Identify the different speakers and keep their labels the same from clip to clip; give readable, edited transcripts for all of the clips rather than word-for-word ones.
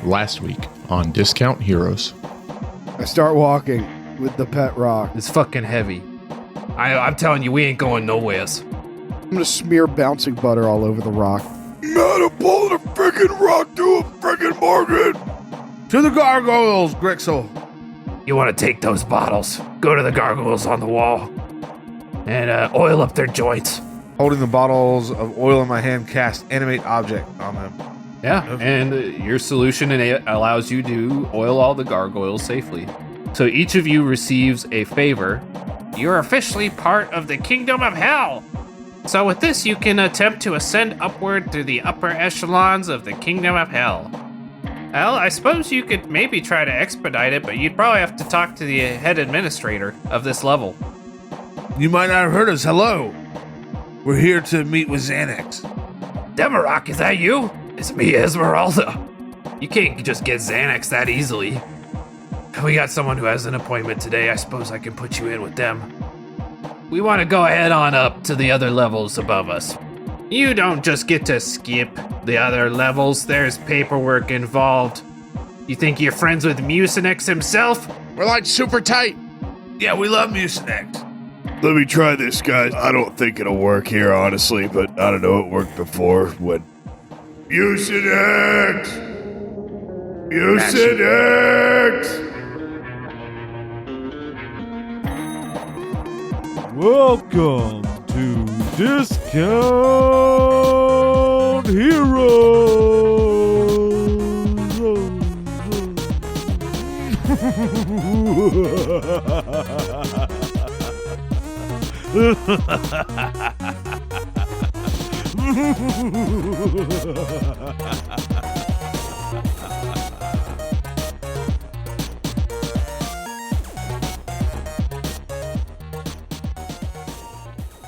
Speaker 1: last week on Discount Heroes.
Speaker 2: I start walking with the pet rock.
Speaker 3: It's fucking heavy. I'm telling you, we ain't going nowheres.
Speaker 2: I'm gonna smear bouncing butter all over the rock. Gotta pull the freaking rock to a freaking market.
Speaker 4: To the gargoyles, Grixel.
Speaker 3: You want to take those bottles, go to the gargoyles on the wall, and oil up their joints.
Speaker 4: Holding the bottles of oil in my hand, cast animate object on them.
Speaker 3: Yeah, and your solution allows you to oil all the gargoyles safely. So each of you receives a favor. You're officially part of the Kingdom of Hell. So with this, you can attempt to ascend upward through the upper echelons of the Kingdom of Hell. Well, I suppose you could maybe try to expedite it, but you'd probably have to talk to the head administrator of this level.
Speaker 4: You might not have heard us. Hello. We're here to meet with Xanax.
Speaker 3: Demarok, is that you? It's me, Esmeralda. You can't just get Xanax that easily. We got someone who has an appointment today. I suppose I can put you in with them. We want to go ahead on up to the other levels above us. You don't just get to skip the other levels. There's paperwork involved. You think you're friends with Mucinex himself?
Speaker 1: We're like super tight.
Speaker 4: Yeah, we love Mucinex.
Speaker 2: Let me try this, guys. I don't think it'll work here, honestly, but I don't know. It worked before when... Mucinex! Mucinex!
Speaker 5: Welcome to Discount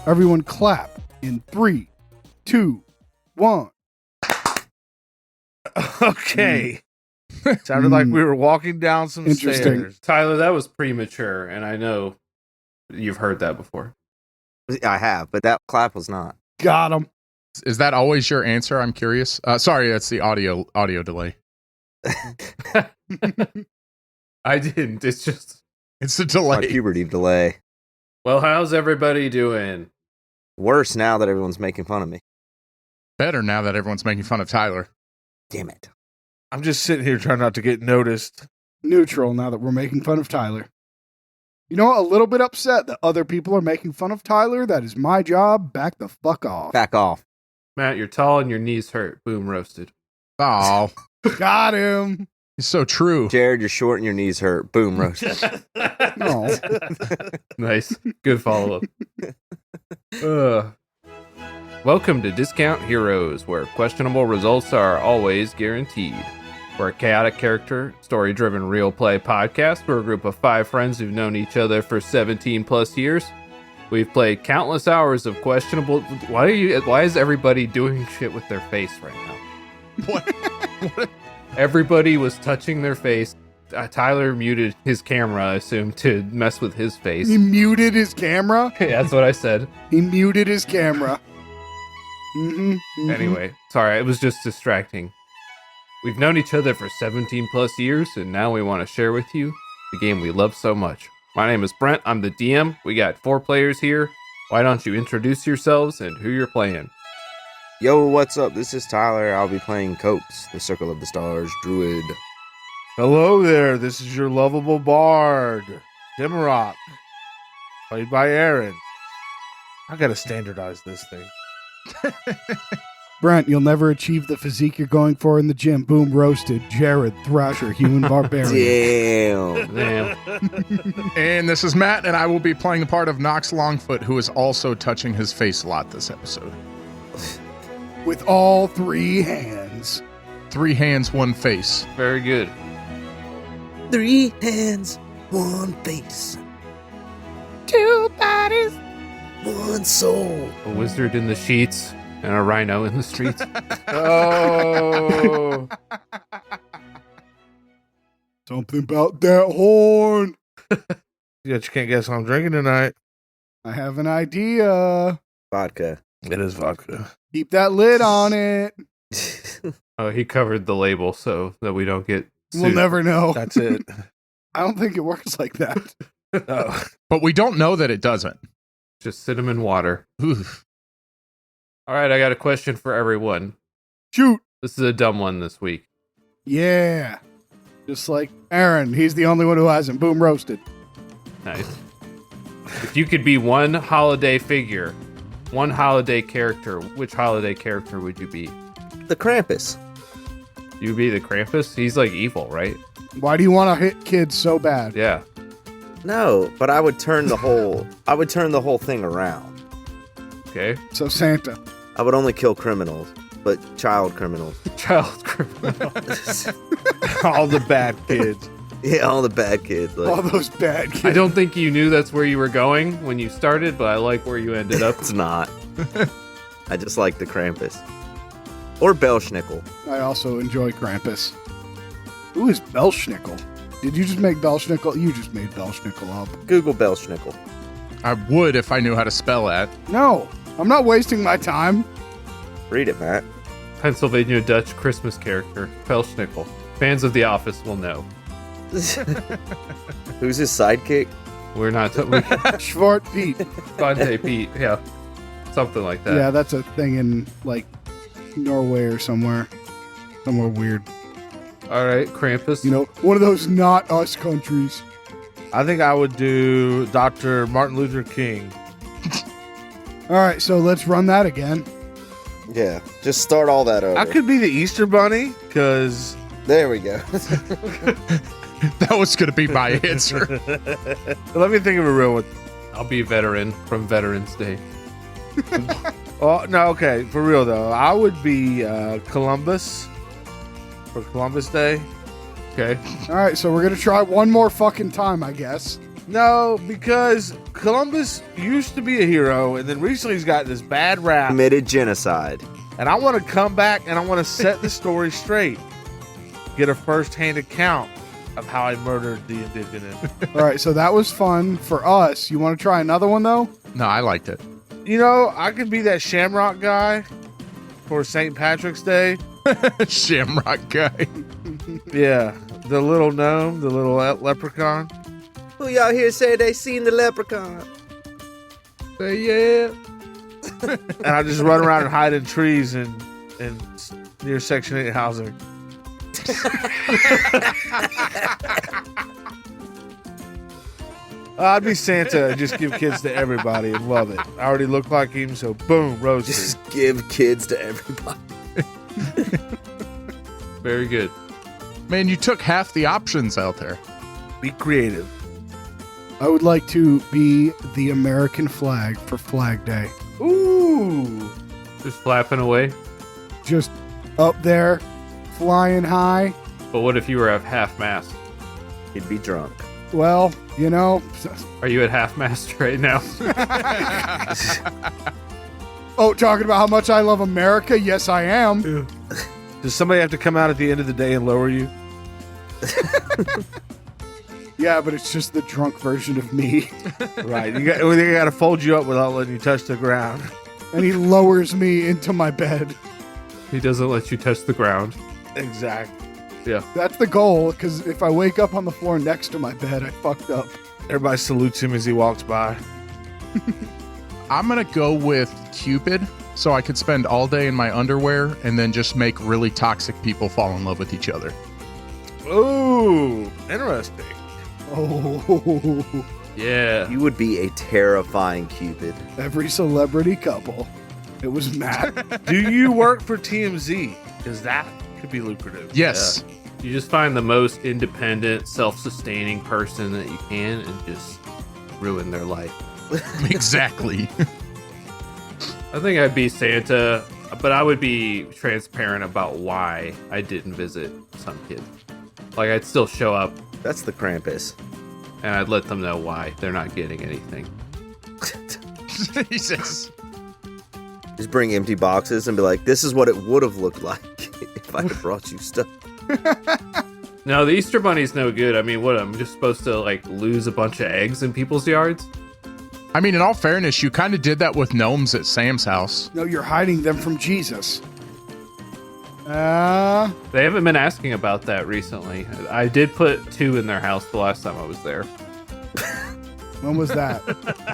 Speaker 2: Everyone clap in 3, 2, 1.
Speaker 4: Okay. Sounded like we were walking down some
Speaker 2: Interesting.
Speaker 4: stairs.
Speaker 3: Tyler, that was premature, and I know you've heard that before.
Speaker 6: I have, but that clap was not.
Speaker 2: Got him.
Speaker 1: Is that always your answer? I'm curious. Sorry, that's the audio delay.
Speaker 3: I didn't. It's just...
Speaker 1: It's the
Speaker 6: My
Speaker 1: delay.
Speaker 6: puberty delay.
Speaker 3: Well, how's everybody doing?
Speaker 6: Worse now that everyone's making fun of me.
Speaker 1: Better now that everyone's making fun of Tyler.
Speaker 6: Damn it.
Speaker 4: I'm just sitting here trying not to get noticed.
Speaker 2: Neutral now that we're making fun of Tyler. You know, a little bit upset that other people are making fun of Tyler. That is my job. Back the fuck off.
Speaker 6: Back off.
Speaker 3: Matt, you're tall and your knees hurt. Boom, roasted.
Speaker 1: Oh,
Speaker 2: Got him.
Speaker 1: it's so true.
Speaker 6: Jared, you're short and your knees hurt. Boom, roasted.
Speaker 2: No.
Speaker 3: Nice. Good follow-up. Welcome to Discount Heroes, where questionable results are always guaranteed. We're a chaotic character, story-driven real play podcast. We're a group of 5 friends who've known each other for 17 plus years. We've played countless hours of questionable... Why is everybody doing shit with their face right now?
Speaker 1: What?
Speaker 3: Everybody was touching their face. Tyler muted his camera, I assume, to mess with his face.
Speaker 2: He muted his camera.
Speaker 3: Yeah, that's what I said.
Speaker 2: He muted his camera.
Speaker 3: Anyway, sorry, it was just distracting. We've known each other for 17 plus years, and now we want to share with you the game we love so much. My name is Brent, I'm the DM. We got 4 players here. Why don't you introduce yourselves and who you're playing?
Speaker 6: Yo, what's up? This is Tyler. I'll be playing Copes, the Circle of the Stars Druid.
Speaker 4: Hello there. This is your lovable bard, Demarok, played by Aaron. I gotta standardize this thing.
Speaker 2: Brent, you'll never achieve the physique you're going for in the gym. Boom, roasted. Jared, Thrasher, human barbarian.
Speaker 6: Damn.
Speaker 3: Damn.
Speaker 1: And this is Matt, and I will be playing the part of Nox Longfoot, who is also touching his face a lot this episode.
Speaker 2: With all 3 hands.
Speaker 1: 3 hands, 1 face.
Speaker 3: Very good.
Speaker 6: 3 hands, 1 face.
Speaker 2: 2 bodies.
Speaker 6: 1 soul.
Speaker 3: A wizard in the sheets and a rhino in the streets.
Speaker 4: Oh.
Speaker 2: Something about that horn.
Speaker 4: You can't guess what I'm drinking tonight.
Speaker 2: I have an idea.
Speaker 6: Vodka.
Speaker 4: It is vodka.
Speaker 2: Keep that lid on it.
Speaker 3: Oh, he covered the label so that we don't get sued.
Speaker 2: We'll never know.
Speaker 4: That's it.
Speaker 2: I don't think it works like that.
Speaker 4: Oh.
Speaker 1: But we don't know that it doesn't.
Speaker 3: Just cinnamon water.
Speaker 1: Oof.
Speaker 3: All right, I got a question for everyone.
Speaker 2: Shoot.
Speaker 3: This is a dumb one this week.
Speaker 2: Yeah. Just like Aaron. He's the only one who hasn't. Boom, roasted.
Speaker 3: Nice. If you could be one holiday figure, one holiday character, which holiday character would you be?
Speaker 6: The Krampus.
Speaker 3: You'd be the Krampus? He's like evil, right?
Speaker 2: Why do you want to hit kids so bad?
Speaker 3: Yeah.
Speaker 6: No, but I would turn the whole thing around.
Speaker 3: Okay.
Speaker 2: So Santa.
Speaker 6: I would only kill criminals, but child criminals.
Speaker 3: Child criminal.
Speaker 4: All the bad kids.
Speaker 6: Yeah, all the bad kids.
Speaker 2: All
Speaker 6: Like,
Speaker 2: those bad kids.
Speaker 3: I don't think you knew that's where you were going when you started, but I like where you ended up.
Speaker 6: it's not. I just like the Krampus. Or Belschnickel.
Speaker 2: I also enjoy Krampus. Who is Belschnickel? Did you just make Belschnickel? You just made Belschnickel up.
Speaker 6: Google Belschnickel.
Speaker 1: I would if I knew how to spell that.
Speaker 2: No, I'm not wasting my time.
Speaker 6: Read it, Matt.
Speaker 3: Pennsylvania Dutch Christmas character, Pelschnickel. Fans of The Office will know.
Speaker 6: Who's his sidekick?
Speaker 3: We're not
Speaker 2: Schwart Pete.
Speaker 3: Fonte Pete, yeah. Something like that.
Speaker 2: Yeah, that's a thing in like Norway or somewhere. Somewhere weird.
Speaker 3: All right, Krampus.
Speaker 2: You know, one of those not us countries.
Speaker 4: I think I would do Dr. Martin Luther King.
Speaker 2: All right, so let's run that again.
Speaker 6: Yeah, just start all that over.
Speaker 4: I could be the Easter Bunny, because...
Speaker 6: There we go.
Speaker 1: That was going to be my answer.
Speaker 4: Let me think of a real one.
Speaker 3: I'll be veteran from Veterans Day.
Speaker 4: Oh, no, okay, for real, though. I would be Columbus for Columbus Day.
Speaker 3: Okay.
Speaker 2: All right, so we're going to try one more fucking time, I guess.
Speaker 4: No, because Columbus used to be a hero, and then recently he's got this bad rap.
Speaker 6: Committed genocide.
Speaker 4: And I want to come back and I want to set the story straight. Get a first-hand account of how I murdered the indigenous.
Speaker 2: All right, so that was fun for us. You want to try another one, though?
Speaker 1: No, I liked it.
Speaker 4: You know, I could be that Shamrock guy for St. Patrick's Day.
Speaker 1: Shamrock guy.
Speaker 4: Yeah, the little gnome, the little leprechaun.
Speaker 6: Who y'all here say they seen the leprechaun?
Speaker 3: Say yeah.
Speaker 4: And I just run around and hide in trees and near Section 8 housing. I'd be Santa and just give kids to everybody and love it. I already look like him, so boom, roasted.
Speaker 6: Just give kids to everybody.
Speaker 3: Very good.
Speaker 1: Man, you took half the options out there.
Speaker 4: Be creative.
Speaker 2: I would like to be the American flag for Flag Day.
Speaker 4: Ooh.
Speaker 3: Just flapping away.
Speaker 2: Just up there, flying high.
Speaker 3: But what if you were at half mast?
Speaker 6: He'd be drunk.
Speaker 2: Well, you know.
Speaker 3: Are you at half mast right now?
Speaker 2: Oh, talking about how much I love America? Yes, I am.
Speaker 4: Does somebody have to come out at the end of the day and lower you?
Speaker 2: Yeah, but it's just the drunk version of me.
Speaker 4: Right. They got to fold you up without letting you touch the ground.
Speaker 2: And he lowers me into my bed.
Speaker 3: He doesn't let you touch the ground.
Speaker 4: Exactly.
Speaker 3: Yeah.
Speaker 2: That's the goal, because if I wake up on the floor next to my bed, I fucked up.
Speaker 4: Everybody salutes him as he walks by.
Speaker 1: I'm going to go with Cupid so I could spend all day in my underwear and then just make really toxic people fall in love with each other.
Speaker 4: Ooh, interesting.
Speaker 2: Oh,
Speaker 3: Yeah.
Speaker 6: You would be a terrifying Cupid.
Speaker 2: every celebrity couple. It was Matt.
Speaker 4: Do you work for TMZ? Because that could be lucrative.
Speaker 1: Yes.
Speaker 3: You just find the most independent, self-sustaining person that you can and just ruin their life.
Speaker 1: Exactly.
Speaker 3: I think I'd be Santa, but I would be transparent about why I didn't visit some kids. Like, I'd still show up
Speaker 6: That's the Krampus.
Speaker 3: and I'd let them know why they're not getting anything.
Speaker 1: Jesus.
Speaker 6: Just bring empty boxes and be like, this is what it would have looked like if I had brought you stuff.
Speaker 3: No, the Easter Bunny's no good. I mean, what, I'm just supposed to, like, lose a bunch of eggs in people's yards?
Speaker 1: I mean, in all fairness, you kind of did that with gnomes at Sam's house.
Speaker 2: No, you're hiding them from Jesus.
Speaker 3: They haven't been asking about that recently. I did put 2 in their house the last time I was there.
Speaker 2: When was that?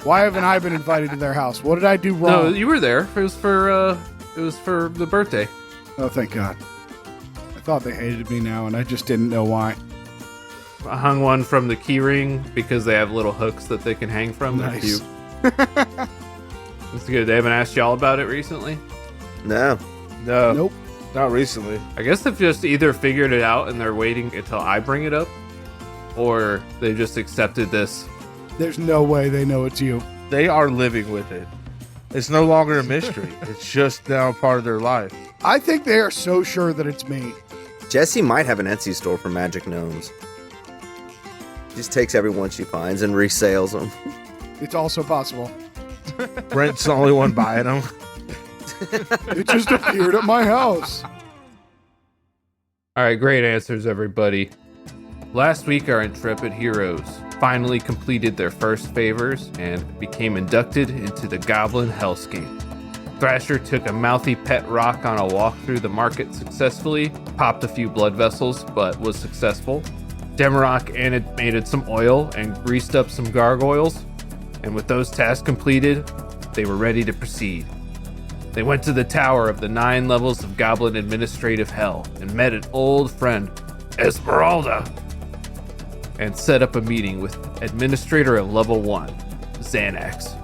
Speaker 2: Why haven't I been invited to their house? What did I do wrong?
Speaker 3: No, you were there. It was for the birthday.
Speaker 2: Oh, thank God. I thought they hated me now, and I just didn't know why.
Speaker 3: I hung one from the key ring because they have little hooks that they can hang from.
Speaker 2: Nice.
Speaker 3: They're cute. It's good. They haven't asked y'all about it recently?
Speaker 6: No.
Speaker 4: No,
Speaker 2: Nope.
Speaker 4: not recently.
Speaker 3: I guess they've just either figured it out and they're waiting until I bring it up, or they just accepted this.
Speaker 2: There's no way they know it's you.
Speaker 4: They are living with it. It's no longer a mystery. It's just now a part of their life.
Speaker 2: I think they are so sure that it's me.
Speaker 6: Jessie might have an Etsy store for magic gnomes. Just takes everyone she finds and resales them.
Speaker 2: It's also possible.
Speaker 4: Brent's the only one buying them.
Speaker 2: It just appeared at my house.
Speaker 3: All right, great answers, everybody. Last week, our intrepid heroes finally completed their first favors and became inducted into the Goblin Hellscape. Thrasher took a mouthy pet rock on a walk through the market successfully, popped a few blood vessels, but was successful. Demarok animated some oil and greased up some gargoyles, and with those tasks completed, they were ready to proceed. They went to the tower of the 9 levels of Goblin Administrative Hell and met an old friend, Esmeralda, and set up a meeting with Administrator at level 1, Xanax.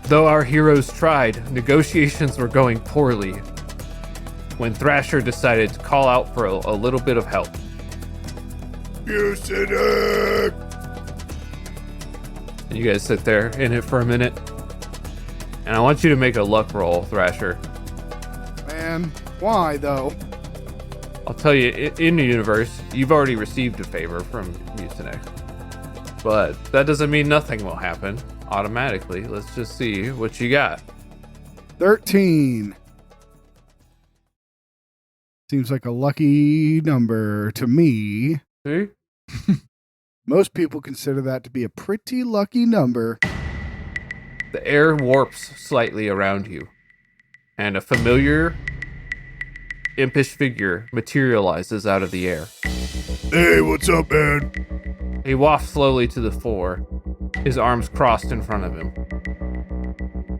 Speaker 3: Though our heroes tried, negotiations were going poorly when Thrasher decided to call out for a little bit of help.
Speaker 2: Music!
Speaker 3: And you guys sit there in it for a minute. And I want you to make a luck roll, Thrasher.
Speaker 2: Man, why though?
Speaker 3: I'll tell you, in the universe, you've already received a favor from Mucinex. But that doesn't mean nothing will happen automatically. Let's just see what you got.
Speaker 2: 13. Seems like a lucky number to me.
Speaker 3: See?
Speaker 2: Most people consider that to be a pretty lucky number.
Speaker 3: The air warps slightly around you, and a familiar, impish figure materializes out of the air.
Speaker 2: Hey, what's up, man?
Speaker 3: He wafts slowly to the floor, his arms crossed in front of him.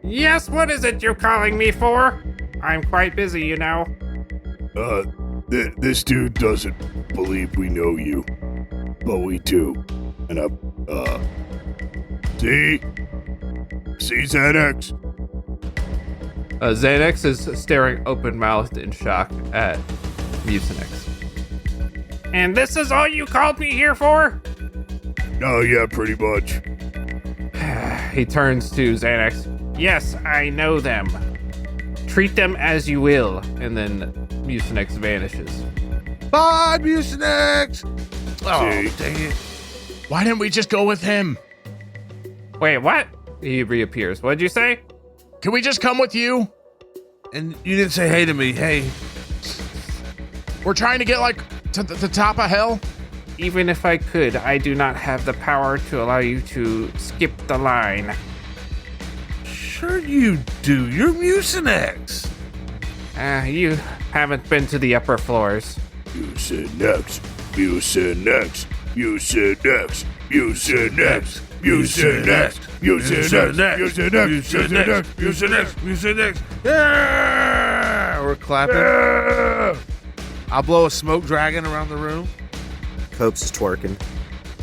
Speaker 3: Yes, what is it you're calling me for? I'm quite busy, you know.
Speaker 7: This dude doesn't believe we know you, but we do. And see Xanax?
Speaker 3: Xanax is staring open-mouthed in shock at Mucinex. And this is all you called me here for?
Speaker 7: Oh, yeah, pretty much.
Speaker 3: He turns to Xanax. Yes, I know them. Treat them as you will. And then Mucinex vanishes.
Speaker 4: Bye, Mucinex! Oh,
Speaker 7: See?
Speaker 4: dang it.
Speaker 1: Why didn't we just go with him?
Speaker 3: Wait, what? He reappears. What'd you say?
Speaker 1: Can we just come with you?
Speaker 4: And you didn't say hey to me. Hey.
Speaker 1: We're trying to get, to the top of hell.
Speaker 3: Even if I could, I do not have the power to allow you to skip the line.
Speaker 4: Sure you do. You're Mucinex.
Speaker 3: You haven't been to the upper floors.
Speaker 7: Mucinex, Mucinex, Mucinex, Mucinex, Mucinex, Mucinex, Mucinex,
Speaker 4: Mucinex. Yeah! We're clapping. I'll blow a smoke dragon around the room.
Speaker 6: Copes is twerking.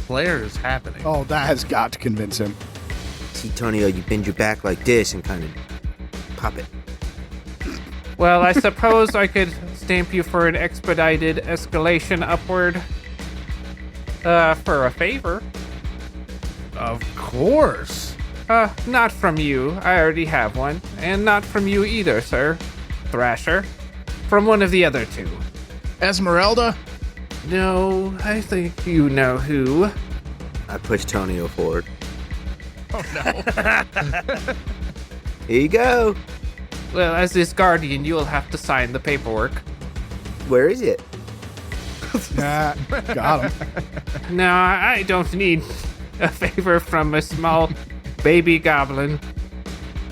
Speaker 4: Player is happening.
Speaker 2: Oh, that has got to convince him.
Speaker 6: See, Tonio, you bend your back like this and kind of pop it.
Speaker 3: Well, I suppose I could stamp you for an expedited escalation upward. For a favor.
Speaker 4: Of course.
Speaker 3: Not from you. I already have one. And not from you either, sir. Thrasher. From one of the other two.
Speaker 1: Esmeralda?
Speaker 3: No, I think you know who.
Speaker 6: I push Tonio forward.
Speaker 1: Oh, no.
Speaker 6: Here you go.
Speaker 3: Well, as his guardian, you'll have to sign the paperwork.
Speaker 6: Where is it?
Speaker 2: Nah, got him.
Speaker 3: No, I don't need a favor from a small baby goblin.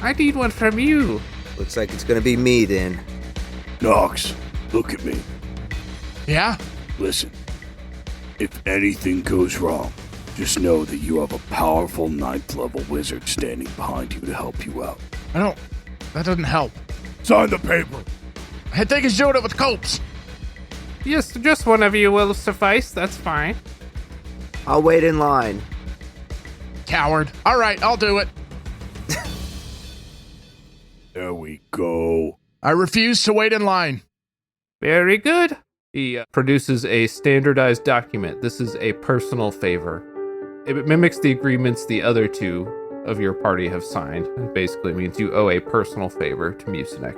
Speaker 3: I need one from you.
Speaker 6: Looks like it's gonna be me then.
Speaker 7: Nox, Look at me.
Speaker 1: Yeah?
Speaker 7: Listen. If anything goes wrong, just know that you have a powerful 9th level wizard standing behind you to help you out.
Speaker 1: That doesn't help.
Speaker 7: Sign the paper.
Speaker 1: I think he's doing it with copes.
Speaker 3: Yes, just one of you will suffice. That's fine.
Speaker 6: I'll wait in line.
Speaker 1: Coward. All right, I'll do it.
Speaker 7: There we go.
Speaker 1: I refuse to wait in line.
Speaker 3: Very good. He produces a standardized document. This is a personal favor. It mimics the agreements the other two of your party have signed. It basically means you owe a personal favor to Mucinex.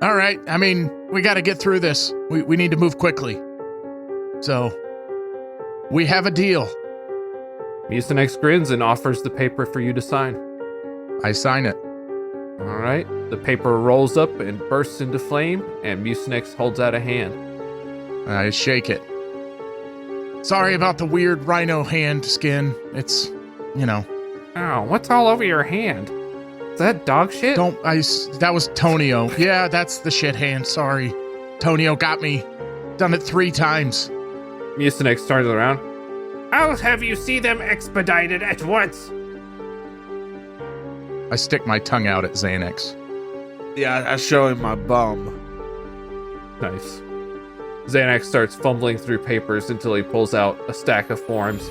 Speaker 1: All right. I mean, we got to get through this. We need to move quickly. So, we have a deal.
Speaker 3: Mucinex grins and offers the paper for you to sign.
Speaker 1: I sign it.
Speaker 3: All right. The paper rolls up and bursts into flame, and Mucinex holds out a hand.
Speaker 1: I shake it. Sorry about the weird rhino hand skin. It's,
Speaker 3: Oh, what's all over your hand? Is that dog shit?
Speaker 1: That was Tonio. Yeah, that's the shit hand. Sorry. Tonio got me. Done it 3 times.
Speaker 3: Mucinex turns around. I'll have you see them expedited at once.
Speaker 1: I stick my tongue out at Xanax.
Speaker 4: Yeah, I show him my bum.
Speaker 3: Nice. Xanax starts fumbling through papers until he pulls out a stack of forms,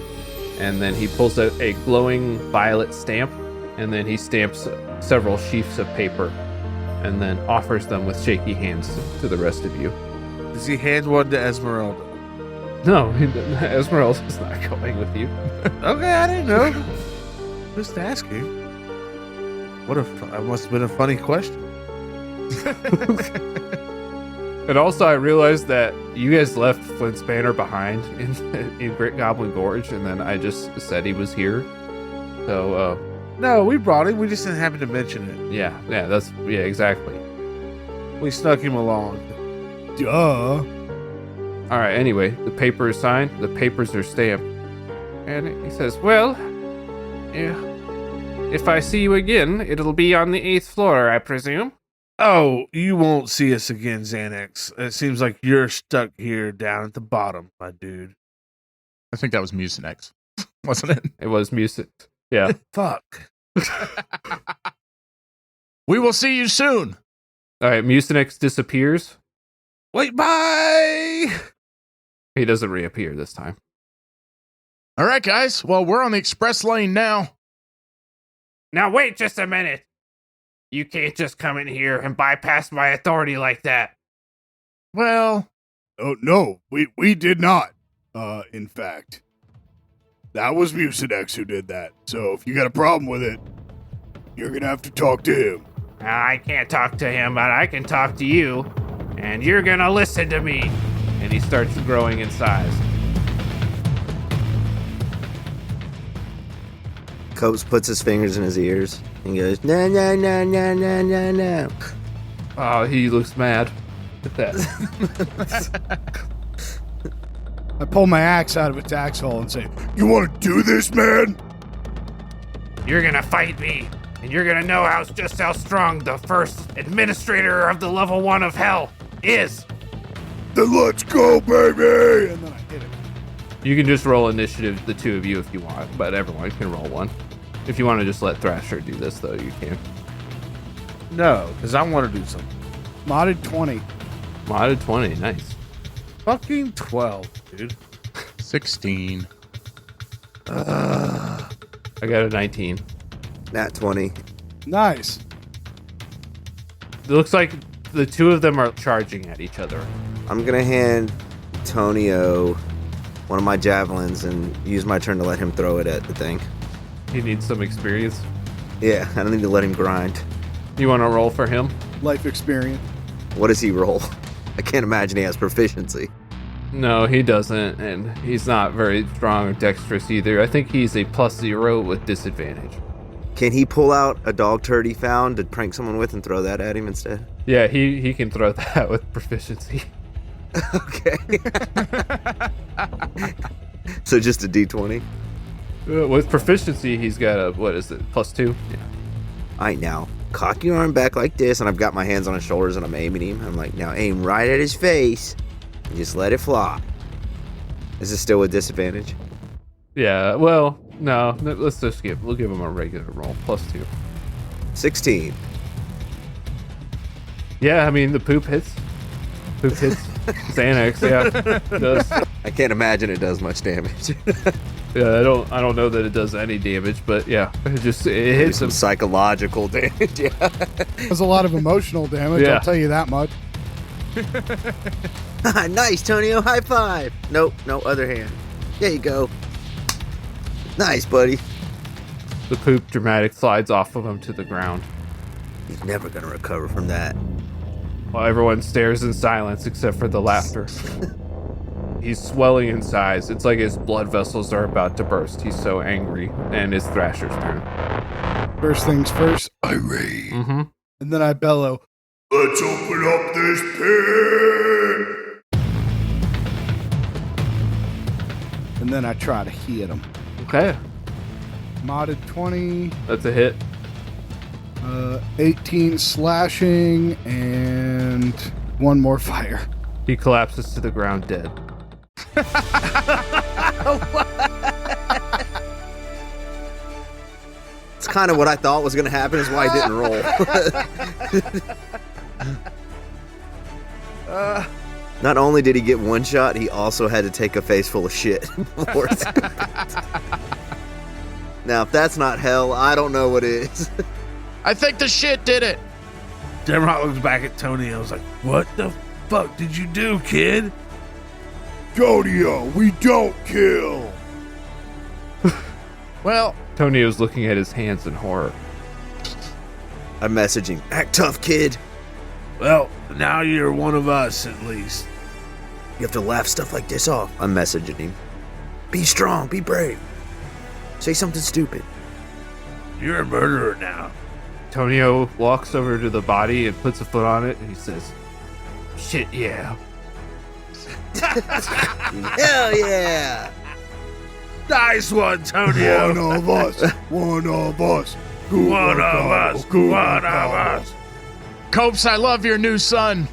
Speaker 3: and then he pulls out a glowing violet stamp, and then he stamps several sheafs of paper, and then offers them with shaky hands to the rest of you.
Speaker 4: Does he hand one to Esmeralda?
Speaker 3: No, Esmeralda's not going with you.
Speaker 4: Okay, I didn't know. Just asking. That must have been a funny question.
Speaker 3: And also, I realized that you guys left Flint's banner behind in Great Goblin Gorge, and then I just said he was here. So,
Speaker 4: No, we brought him. We just didn't happen to mention it.
Speaker 3: yeah, exactly.
Speaker 4: We snuck him along.
Speaker 2: Duh.
Speaker 3: All right, anyway, the paper is signed, the papers are stamped. And he says, well, yeah, if I see you again, it'll be on the 8th floor, I presume.
Speaker 4: Oh, you won't see us again, Xanax. It seems like you're stuck here down at the bottom, my dude.
Speaker 1: I think that was Mucinex, wasn't it?
Speaker 3: It was music. Yeah.
Speaker 4: Fuck.
Speaker 1: We will see you soon.
Speaker 3: All right, Mucinex disappears.
Speaker 4: Wait, bye!
Speaker 3: He doesn't reappear this time.
Speaker 1: All right, guys. Well, we're on the express lane now.
Speaker 3: Now wait just a minute. You can't just come in here and bypass my authority like that.
Speaker 1: Well,
Speaker 7: Oh, no, we did not. In fact, that was Mucinex who did that. So if you got a problem with it, you're going to have to talk to him.
Speaker 3: I can't talk to him, but I can talk to you, and you're gonna listen to me. And he starts growing in size.
Speaker 6: Copes puts his fingers in his ears and goes, no, no, no, no, no, no, no.
Speaker 3: Oh, he looks mad at that.
Speaker 2: I pull my axe out of its axe hole and say,
Speaker 7: You want to do this, man?
Speaker 3: You're gonna fight me, and you're gonna know just how strong the first administrator of the level 1 of hell is.
Speaker 7: Then let's go, baby!
Speaker 2: and then I hit it.
Speaker 3: You can just roll initiative, the two of you, if you want, but everyone can roll one. If you want to just let Thrasher do this, though, you can.
Speaker 4: No, because I want to do something.
Speaker 2: Modded 20.
Speaker 3: Modded 20, nice.
Speaker 4: Fucking 12, dude.
Speaker 1: 16.
Speaker 3: I got a 19.
Speaker 6: Nat 20.
Speaker 2: Nice.
Speaker 3: It looks like the two of them are charging at each other.
Speaker 6: I'm going to hand Tonio one of my javelins and use my turn to let him throw it at the thing.
Speaker 3: He needs some experience.
Speaker 6: Yeah, I don't need to let him grind.
Speaker 3: You want to roll for him?
Speaker 2: Life experience.
Speaker 6: What does he roll? I can't imagine he has proficiency.
Speaker 3: No, he doesn't, and he's not very strong or dexterous either. I think he's a +0 with disadvantage.
Speaker 6: Can he pull out a dog turd he found to prank someone with and throw that at him instead?
Speaker 3: Yeah, he can throw that with proficiency.
Speaker 6: Okay. So just a D20?
Speaker 3: With proficiency, he's got a, what is it, +2? Yeah.
Speaker 6: All right, now. cock your arm back like this, and I've got my hands on his shoulders, and I'm aiming him. I'm like, now aim right at his face, and just let it fly. Is this still with disadvantage?
Speaker 3: Yeah, well, no, let's just we'll give him a regular roll, +2.
Speaker 6: 16.
Speaker 3: Yeah, I mean, the poop hits. Poop hits Xanax, yeah, it does.
Speaker 6: I can't imagine it does much damage.
Speaker 3: Yeah, I don't know that it does any damage, but yeah, it hits
Speaker 6: some
Speaker 3: him.
Speaker 6: psychological damage. Yeah.
Speaker 2: There's a lot of emotional damage,
Speaker 3: Yeah.
Speaker 2: I'll tell you that much.
Speaker 6: Nice, Tonio. High five. Nope, no, other hand. There you go. Nice, buddy.
Speaker 3: The poop dramatic slides off of him to the ground,
Speaker 6: He's never gonna recover from that.
Speaker 3: while everyone stares in silence except for the laughter. He's swelling in size. It's like his blood vessels are about to burst. He's so angry, and it's Thrasher's turn.
Speaker 2: First things first,
Speaker 7: Irate.
Speaker 3: Mm-hmm.
Speaker 2: and then I bellow,
Speaker 7: Let's open up this pit.
Speaker 2: and then I try to hit him.
Speaker 3: Okay,
Speaker 2: Modded 20,
Speaker 3: that's a hit.
Speaker 2: 18 slashing, and 1 more fire.
Speaker 3: He collapses to the ground dead.
Speaker 6: It's kind of what I thought was gonna happen. Is why I didn't roll. Not only did he get one shot, he also had to take a face full of shit. Now, if that's not hell, I don't know what is.
Speaker 1: I think the shit did it.
Speaker 4: Demrock looks back at Tony and I was like, what the fuck did you do, kid?
Speaker 7: Tonio, we don't kill.
Speaker 1: Well,
Speaker 3: Tonio's looking at his hands in horror.
Speaker 6: I'm messaging, act tough, kid.
Speaker 4: Well, now you're one of us, at least.
Speaker 6: You have to laugh stuff like this off. I'm messaging him. Be strong, be brave. Say something stupid.
Speaker 4: You're a murderer now.
Speaker 3: Tonio walks over to the body and puts a foot on it, and he says, "Shit, yeah."
Speaker 6: Hell yeah!
Speaker 4: Nice one, Tonio.
Speaker 7: One of us. One of us. Good
Speaker 4: One
Speaker 7: work,
Speaker 4: of
Speaker 7: Carl.
Speaker 4: us.
Speaker 7: Good
Speaker 4: One
Speaker 7: work,
Speaker 4: of
Speaker 7: Carl.
Speaker 4: us.
Speaker 1: Copes, I love your new son.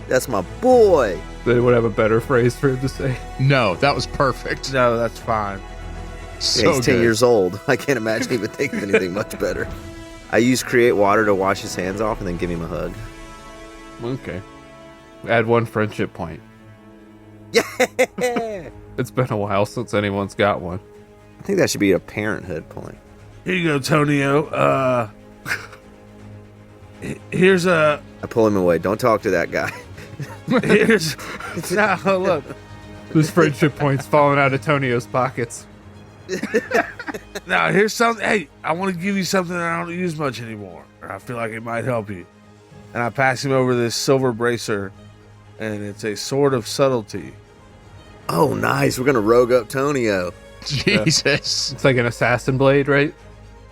Speaker 6: That's my boy.
Speaker 3: Does anyone have a better phrase for him to say?
Speaker 1: No, that was perfect.
Speaker 4: No, that's fine.
Speaker 1: So
Speaker 6: Yeah, he's 10
Speaker 1: good.
Speaker 6: years old. I can't imagine he would think of anything much better. I use create water to wash his hands off and then give him a hug.
Speaker 3: Okay. Add 1 friendship point.
Speaker 6: Yeah!
Speaker 3: It's been a while since anyone's got one.
Speaker 6: I think that should be a parenthood point.
Speaker 4: Here you go, Tonio. Here's a...
Speaker 6: I pull him away. Don't talk to that guy.
Speaker 4: Here's... No, look.
Speaker 3: There's friendship points falling out of Tonio's pockets.
Speaker 4: Now, here's something. Hey, I want to give you something that I don't use much anymore. Or I feel like it might help you. And I pass him over this silver bracer, and it's a sword of subtlety.
Speaker 6: Oh, nice. We're going to rogue up Tonio.
Speaker 1: Jesus.
Speaker 3: It's like an assassin blade, right?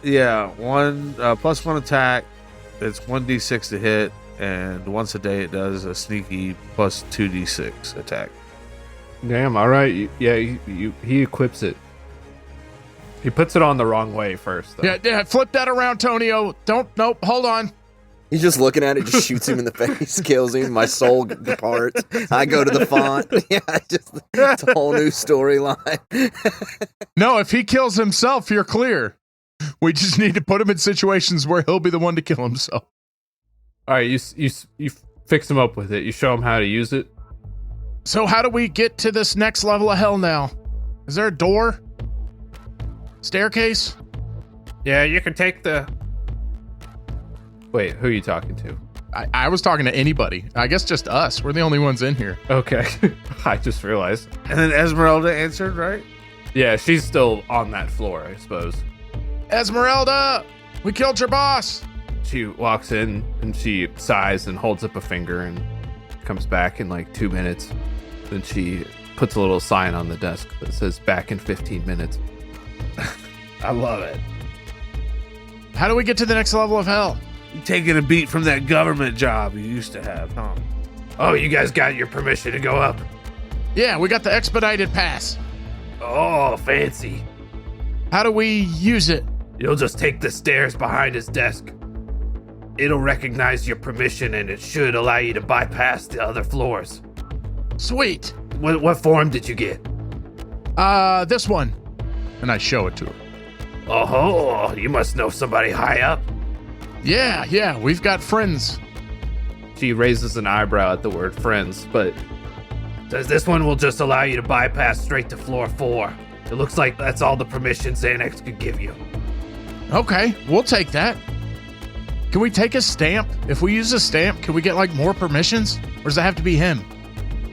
Speaker 4: Yeah, +1 attack. It's 1d6 to hit, and once a day it does a sneaky +2d6 attack.
Speaker 3: Damn, all right. He equips it. He puts it on the wrong way first, though.
Speaker 1: Yeah, flip that around, Tonio. Nope, hold on.
Speaker 6: He's just looking at it, just shoots him in the face, kills him. My soul departs. I go to the font. Yeah, it's a whole new storyline.
Speaker 1: No, if he kills himself, you're clear. We just need to put him in situations where he'll be the one to kill himself.
Speaker 3: All right, you fix him up with it. You show him how to use it.
Speaker 1: So how do we get to this next level of hell now? Is there a door? Staircase?
Speaker 3: Yeah, you can take the... Wait, who are you talking to?
Speaker 1: I was talking to anybody. I guess just us. We're the only ones in here.
Speaker 3: Okay. I just realized.
Speaker 4: And then Esmeralda answered, right?
Speaker 3: Yeah, she's still on that floor, I suppose.
Speaker 1: Esmeralda! We killed your boss!
Speaker 3: She walks in and she sighs and holds up a finger and comes back in like 2 minutes. Then she puts a little sign on the desk that says back in 15 minutes.
Speaker 4: I love it.
Speaker 1: How do we get to the next level of hell?
Speaker 4: You taking a beat from that government job you used to have, huh?
Speaker 3: Oh, you guys got your permission to go up?
Speaker 1: Yeah, we got the expedited pass.
Speaker 3: Oh, fancy.
Speaker 1: How do we use it?
Speaker 3: You'll just take the stairs behind his desk. it'll recognize your permission and it should allow you to bypass the other floors.
Speaker 1: Sweet.
Speaker 3: What form did you get?
Speaker 1: This one. And I show it to her.
Speaker 3: Oh, you must know somebody high up.
Speaker 1: Yeah, we've got friends.
Speaker 3: She raises an eyebrow at the word friends, but says this one will just allow you to bypass straight to floor 4. It looks like that's all the permission Xanax could give you.
Speaker 1: Okay, we'll take that. Can we take a stamp? If we use a stamp, can we get like more permissions? Or does it have to be him?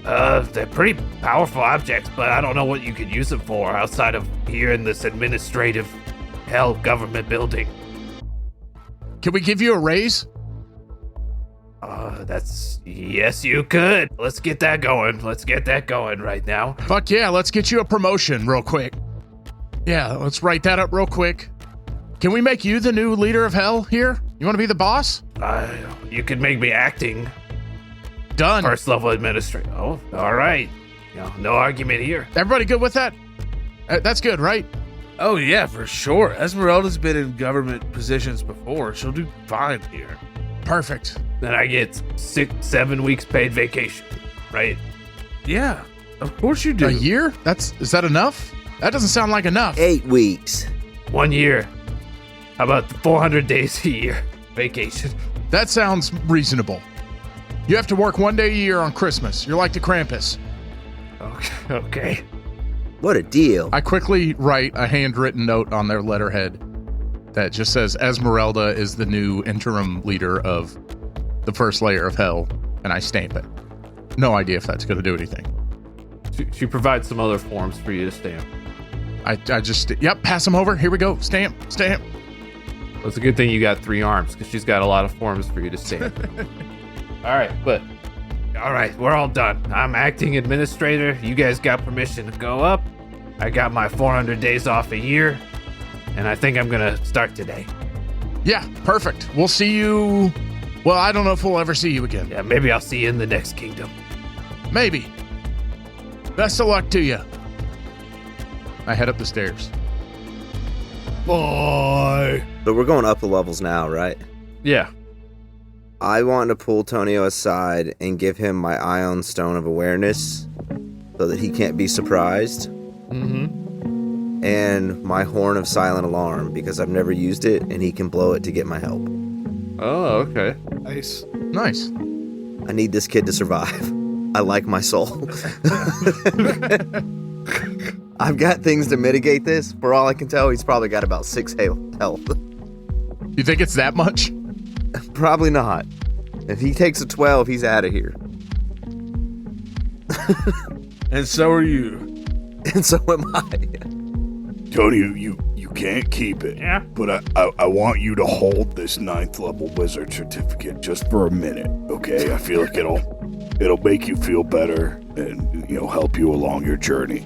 Speaker 3: They're pretty powerful objects, but I don't know what you could use them for outside of here in this administrative hell government building.
Speaker 1: Can we give you a raise?
Speaker 3: Yes, you could. Let's get that going. Let's get that going right now.
Speaker 1: Fuck yeah, let's get you a promotion real quick. Yeah, let's write that up real quick. Can we make you the new leader of hell here? You want to be the boss?
Speaker 3: You could make me acting
Speaker 1: Done.
Speaker 3: first level administrator. Oh, all right. No argument here.
Speaker 1: Everybody good with that? That's good, right?
Speaker 4: Oh, yeah, for sure. Esmeralda's been in government positions before. She'll do fine here.
Speaker 1: Perfect.
Speaker 3: Then I get 6-7 weeks paid vacation, right?
Speaker 4: Yeah, of course you do.
Speaker 1: A year? Is that enough? That doesn't sound like enough.
Speaker 6: 8 weeks.
Speaker 3: 1 year. How about 400 days a year vacation?
Speaker 1: That sounds reasonable. You have to work 1 day a year on Christmas. You're like the Krampus.
Speaker 3: Okay.
Speaker 6: What a deal.
Speaker 1: I quickly write a handwritten note on their letterhead that just says Esmeralda is the new interim leader of the first layer of hell, and I stamp it. No idea if that's going to do anything.
Speaker 3: She provides some other forms for you to stamp.
Speaker 1: I just, pass them over. Here we go. Stamp.
Speaker 3: Well, it's a good thing you got 3 arms, because she's got a lot of forms for you to stamp. All right, we're all done. I'm acting administrator. You guys got permission to go up. I got my 400 days off a year, and I think I'm going to start today.
Speaker 1: Yeah, perfect. We'll see you. Well, I don't know if we'll ever see you again.
Speaker 3: Yeah, maybe I'll see you in the next kingdom.
Speaker 1: Maybe. Best of luck to you. I head up the stairs.
Speaker 7: Bye.
Speaker 6: But we're going up the levels now, right?
Speaker 3: Yeah.
Speaker 6: I want to pull Tonio aside and give him my Ion Stone of Awareness so that he can't be surprised.
Speaker 3: Mm-hmm.
Speaker 6: And my Horn of Silent Alarm because I've never used it and he can blow it to get my help.
Speaker 3: Oh, okay.
Speaker 2: Nice.
Speaker 1: Nice.
Speaker 6: I need this kid to survive. I like my soul. I've got things to mitigate this. For all I can tell, he's probably got about 6 health.
Speaker 1: You think it's that much?
Speaker 6: Probably not. If he takes a 12, he's out of here.
Speaker 4: And so are you.
Speaker 6: And so am I.
Speaker 7: Tony, you can't keep it.
Speaker 3: Yeah.
Speaker 7: But I want you to hold this 9th level wizard certificate just for a minute, okay? I feel like it'll make you feel better and help you along your journey.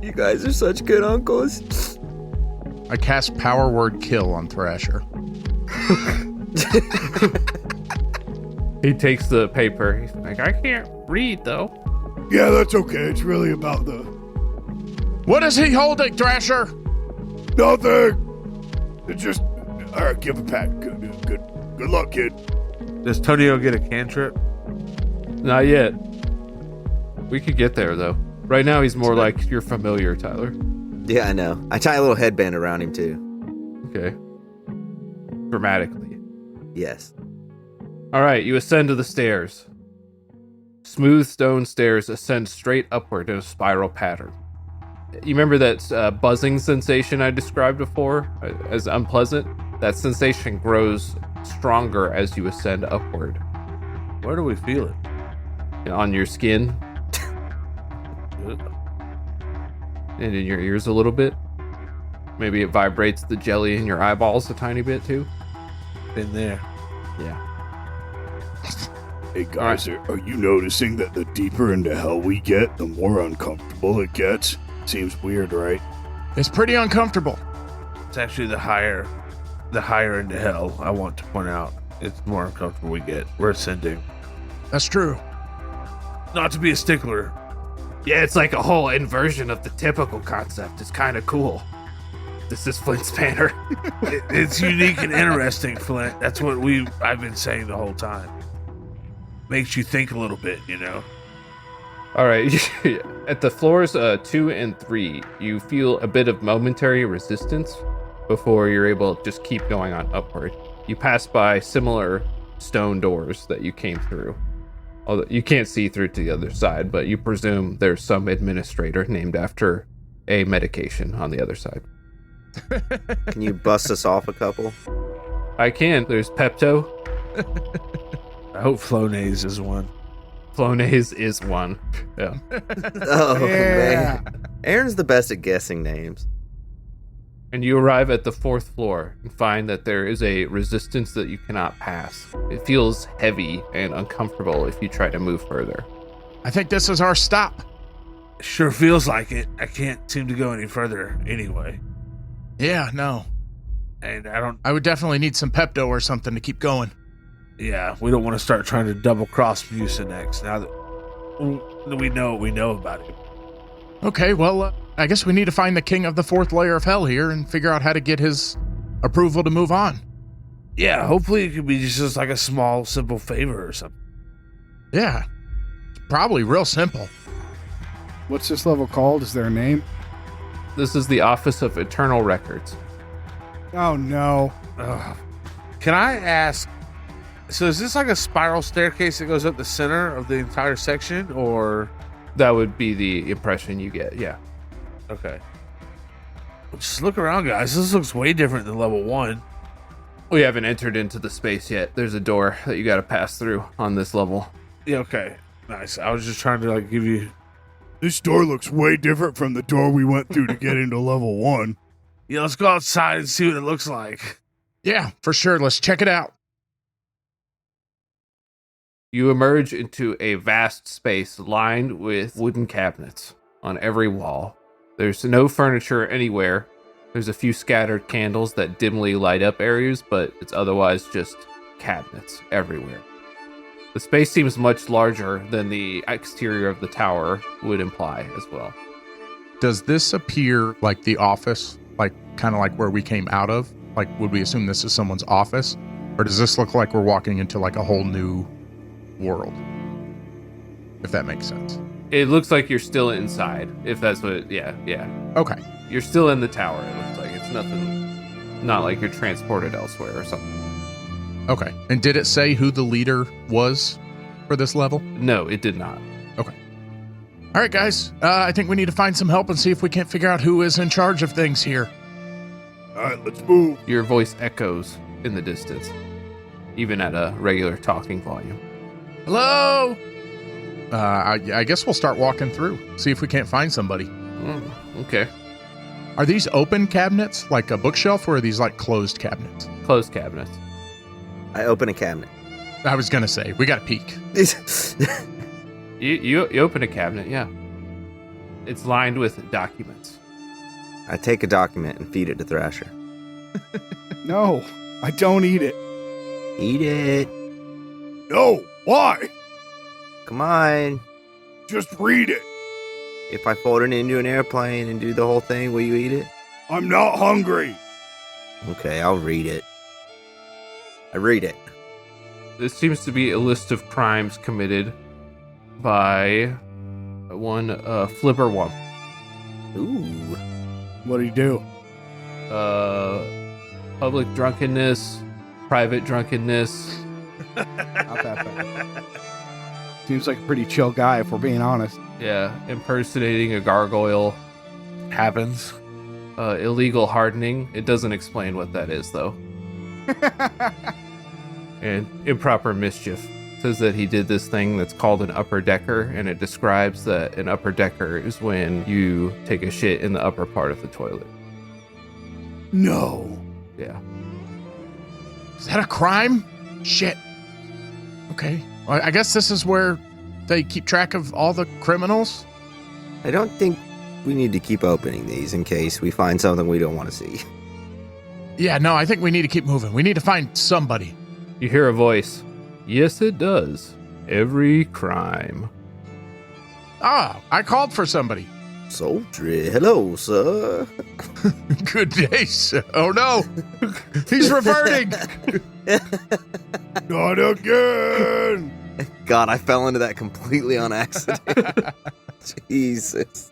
Speaker 6: You guys are such good uncles.
Speaker 1: I cast Power Word Kill on Thrasher.
Speaker 3: He takes the paper. He's like, I can't read, though.
Speaker 7: Yeah, that's okay. It's really about the...
Speaker 1: What is he holding, Thrasher?
Speaker 7: Nothing. It's just... All right, give a pat. Good luck, kid.
Speaker 4: Does Tonio get a cantrip?
Speaker 3: Not yet. We could get there, though. Right now, he's more like your familiar, Tyler.
Speaker 6: Yeah, I know. I tie a little headband around him, too.
Speaker 3: Okay. Dramatically.
Speaker 6: Yes.
Speaker 3: All right, you ascend to the stairs. Smooth stone stairs ascend straight upward in a spiral pattern. You remember that buzzing sensation I described before as unpleasant? That sensation grows stronger as you ascend upward.
Speaker 4: Where do we feel it?
Speaker 3: On your skin. And in your ears a little bit. Maybe it vibrates the jelly in your eyeballs a tiny bit too.
Speaker 4: Been there.
Speaker 3: Yeah.
Speaker 7: Hey guys, are you noticing that the deeper into hell we get, the more uncomfortable it gets? Seems weird, right?
Speaker 1: It's pretty uncomfortable.
Speaker 4: It's actually the higher into hell, I want to point out. It's the more uncomfortable we get. We're ascending.
Speaker 1: That's true.
Speaker 4: Not to be a stickler.
Speaker 3: Yeah, it's like a whole inversion of the typical concept. It's kind of cool. This is Flint's banner.
Speaker 4: It's unique and interesting, Flint. That's what I've been saying the whole time. Makes you think a little bit, you know.
Speaker 3: All right. At the floors 2 and 3, you feel a bit of momentary resistance before you're able to just keep going on upward. You pass by similar stone doors that you came through. Although you can't see through to the other side, but you presume there's some administrator named after a medication on the other side.
Speaker 6: Can you bust us off a couple?
Speaker 3: I can. There's Pepto.
Speaker 4: I hope Flonase is one.
Speaker 3: Flonase is one. Yeah.
Speaker 6: Oh,
Speaker 2: Yeah.
Speaker 6: man. Aaron's the best at guessing names.
Speaker 3: And you arrive at the 4th floor and find that there is a resistance that you cannot pass. It feels heavy and uncomfortable if you try to move further.
Speaker 1: I think this is our stop.
Speaker 4: Sure feels like it. I can't seem to go any further anyway.
Speaker 1: Yeah, no.
Speaker 4: And
Speaker 1: I would definitely need some Pepto or something to keep going.
Speaker 4: yeah, we don't want to start trying to double cross Mucinex now that we know what we know about him.
Speaker 1: Okay, well, I guess we need to find the king of the 4th layer of hell here and figure out how to get his approval to move on.
Speaker 4: Yeah, hopefully it could be just like a small, simple favor or something.
Speaker 1: Yeah, it's probably real simple.
Speaker 2: What's this level called? Is there a name?
Speaker 3: This is the Office of Eternal Records.
Speaker 2: Oh, no.
Speaker 4: Can I ask, so is this like a spiral staircase that goes up the center of the entire section, or?
Speaker 3: That would be the impression you get, yeah.
Speaker 4: Okay. Just look around, guys. This looks way different than level 1.
Speaker 3: We haven't entered into the space yet. There's a door that you got to pass through on this level.
Speaker 4: Yeah, okay. Nice. I was just trying to like give you.
Speaker 7: This door looks way different from the door we went through to get into level 1.
Speaker 4: Yeah, let's go outside and see what it looks like.
Speaker 1: Yeah, for sure. Let's check it out.
Speaker 3: You emerge into a vast space lined with wooden cabinets on every wall. There's no furniture anywhere. There's a few scattered candles that dimly light up areas, but it's otherwise just cabinets everywhere. The space seems much larger than the exterior of the tower would imply as well.
Speaker 1: Does this appear like the office, like kind of like where we came out of? Like, would we assume this is someone's office? Or does this look like we're walking into like a whole new world? If that makes sense.
Speaker 3: It looks like you're still inside, if that's what, yeah.
Speaker 1: Okay.
Speaker 3: You're still in the tower, it looks like. It's nothing, not like you're transported elsewhere or something.
Speaker 1: Okay. And did it say who the leader was for this level?
Speaker 3: No, it did not.
Speaker 1: Okay. All right, guys. I think we need to find some help and see if we can't figure out who is in charge of things here.
Speaker 7: All right, let's move.
Speaker 3: Your voice echoes in the distance, even at a regular talking volume.
Speaker 1: Hello? I guess we'll start walking through, see if we can't find somebody.
Speaker 3: Okay.
Speaker 1: Are these open cabinets, like a bookshelf, or are these like closed cabinets?
Speaker 3: Closed cabinets.
Speaker 6: I open a cabinet.
Speaker 1: I was going to say, we got to peek.
Speaker 3: You open a cabinet, yeah. It's lined with documents.
Speaker 6: I take a document and feed it to Thrasher.
Speaker 2: No, I don't eat it.
Speaker 6: Eat it.
Speaker 7: No, why?
Speaker 6: Come on.
Speaker 7: Just read it.
Speaker 6: If I fold it into an airplane and do the whole thing, will you eat it?
Speaker 7: I'm not hungry.
Speaker 6: Okay, I'll read it. I read it.
Speaker 3: This seems to be a list of crimes committed by one Flibberwump.
Speaker 6: Ooh.
Speaker 2: What do you do?
Speaker 3: Public drunkenness, private drunkenness.
Speaker 2: Not that bad. Seems like a pretty chill guy, if we're being honest.
Speaker 3: Yeah, impersonating a gargoyle.
Speaker 4: Happens.
Speaker 3: Illegal hardening. It doesn't explain what that is, though. And improper mischief. Says that he did this thing that's called an upper decker, and it describes that an upper decker is when you take a shit in the upper part of the toilet.
Speaker 7: No.
Speaker 3: Yeah.
Speaker 1: Is that a crime? Shit. Okay. Well, I guess this is where they keep track of all the criminals.
Speaker 6: I don't think we need to keep opening these in case we find something we don't want to see.
Speaker 1: Yeah, no, I think we need to keep moving. We need to find somebody.
Speaker 3: You hear a voice. Yes, it does. Every crime.
Speaker 1: Ah, I called for somebody.
Speaker 6: Sultry. Hello, sir.
Speaker 1: Good day, sir. Oh no, he's reverting.
Speaker 7: Not again!
Speaker 6: God, I fell into that completely on accident. Jesus.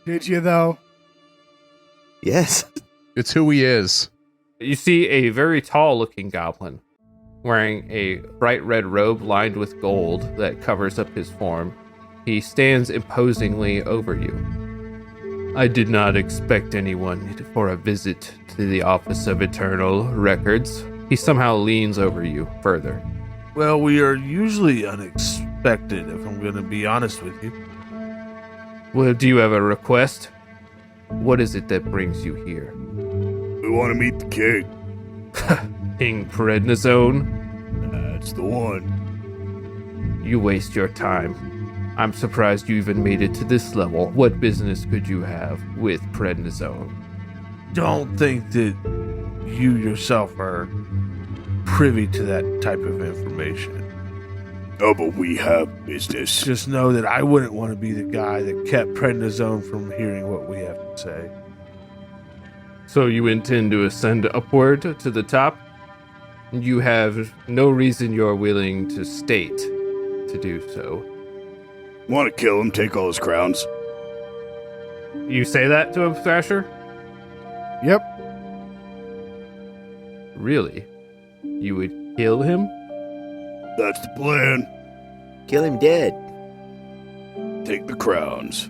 Speaker 2: Did you, though?
Speaker 6: Yes.
Speaker 1: It's who he is.
Speaker 3: You see a very tall-looking goblin wearing a bright red robe lined with gold that covers up his form. He stands imposingly over you. I did not expect anyone for a visit to the Office of Eternal Records. He somehow leans over you further.
Speaker 4: Well, we are usually unexpected, if I'm going to be honest with you.
Speaker 3: Well, do you have a request? What is it that brings you here?
Speaker 7: We want to meet the king.
Speaker 3: King Prednisone?
Speaker 7: That's the one.
Speaker 3: You waste your time. I'm surprised you even made it to this level. What business could you have with Prednisone?
Speaker 4: Don't think that you yourself are privy to that type of information.
Speaker 7: Oh, but we have business.
Speaker 4: Just know that I wouldn't want to be the guy that kept Prednisone from hearing what we have to say.
Speaker 3: So you intend to ascend upward to the top? You have no reason you're willing to state to do so.
Speaker 7: Want to kill him, take all his crowns?
Speaker 3: You say that to him, Thrasher?
Speaker 2: Yep.
Speaker 3: Really? You would kill him?
Speaker 7: That's the plan.
Speaker 6: Kill him dead.
Speaker 7: Take the crowns.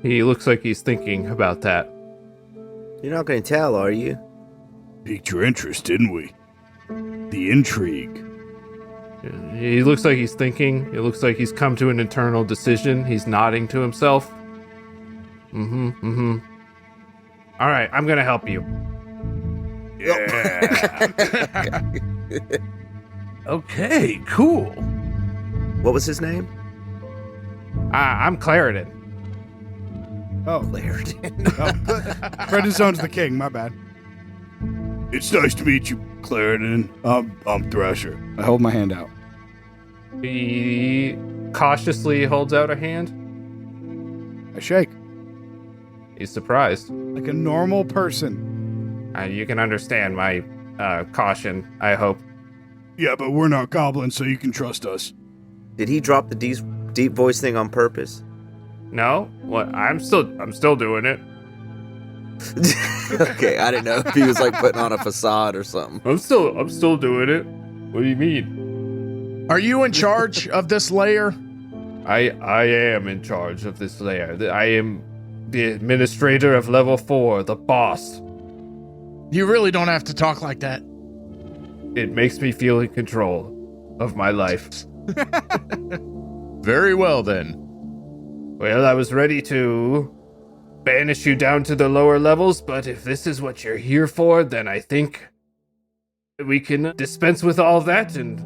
Speaker 3: He looks like he's thinking about that.
Speaker 6: You're not going to tell, are you?
Speaker 7: Piqued your interest, didn't we? The intrigue.
Speaker 3: He looks like he's thinking. It looks like he's come to an internal decision. He's nodding to himself. All right, I'm gonna help you.
Speaker 7: Yeah.
Speaker 4: Okay, cool.
Speaker 6: What was his name?
Speaker 3: I'm Claritin.
Speaker 2: Oh,
Speaker 6: Claritin.
Speaker 2: Prednisone's the king. My bad.
Speaker 7: It's nice to meet you, Claritin. I'm Thrasher.
Speaker 2: I hold my hand out.
Speaker 3: He cautiously holds out a hand.
Speaker 2: I shake
Speaker 3: He's surprised.
Speaker 2: like a normal person.
Speaker 3: You can understand my caution, I hope.
Speaker 7: Yeah, but we're not goblins, so you can trust us.
Speaker 6: Did he drop the deep voice thing on purpose?
Speaker 3: No? What? I'm still doing it.
Speaker 6: Okay, I didn't know if he was like putting on a facade or something.
Speaker 3: I'm still doing it. What do you mean?
Speaker 1: Are you in charge of this layer?
Speaker 3: I am in charge of this layer. I am the administrator of level 4, the boss.
Speaker 1: You really don't have to talk like that.
Speaker 3: It makes me feel in control of my life.
Speaker 1: Very well, then.
Speaker 3: Well, I was ready to banish you down to the lower levels, but if this is what you're here for, then I think we can dispense with all of that, and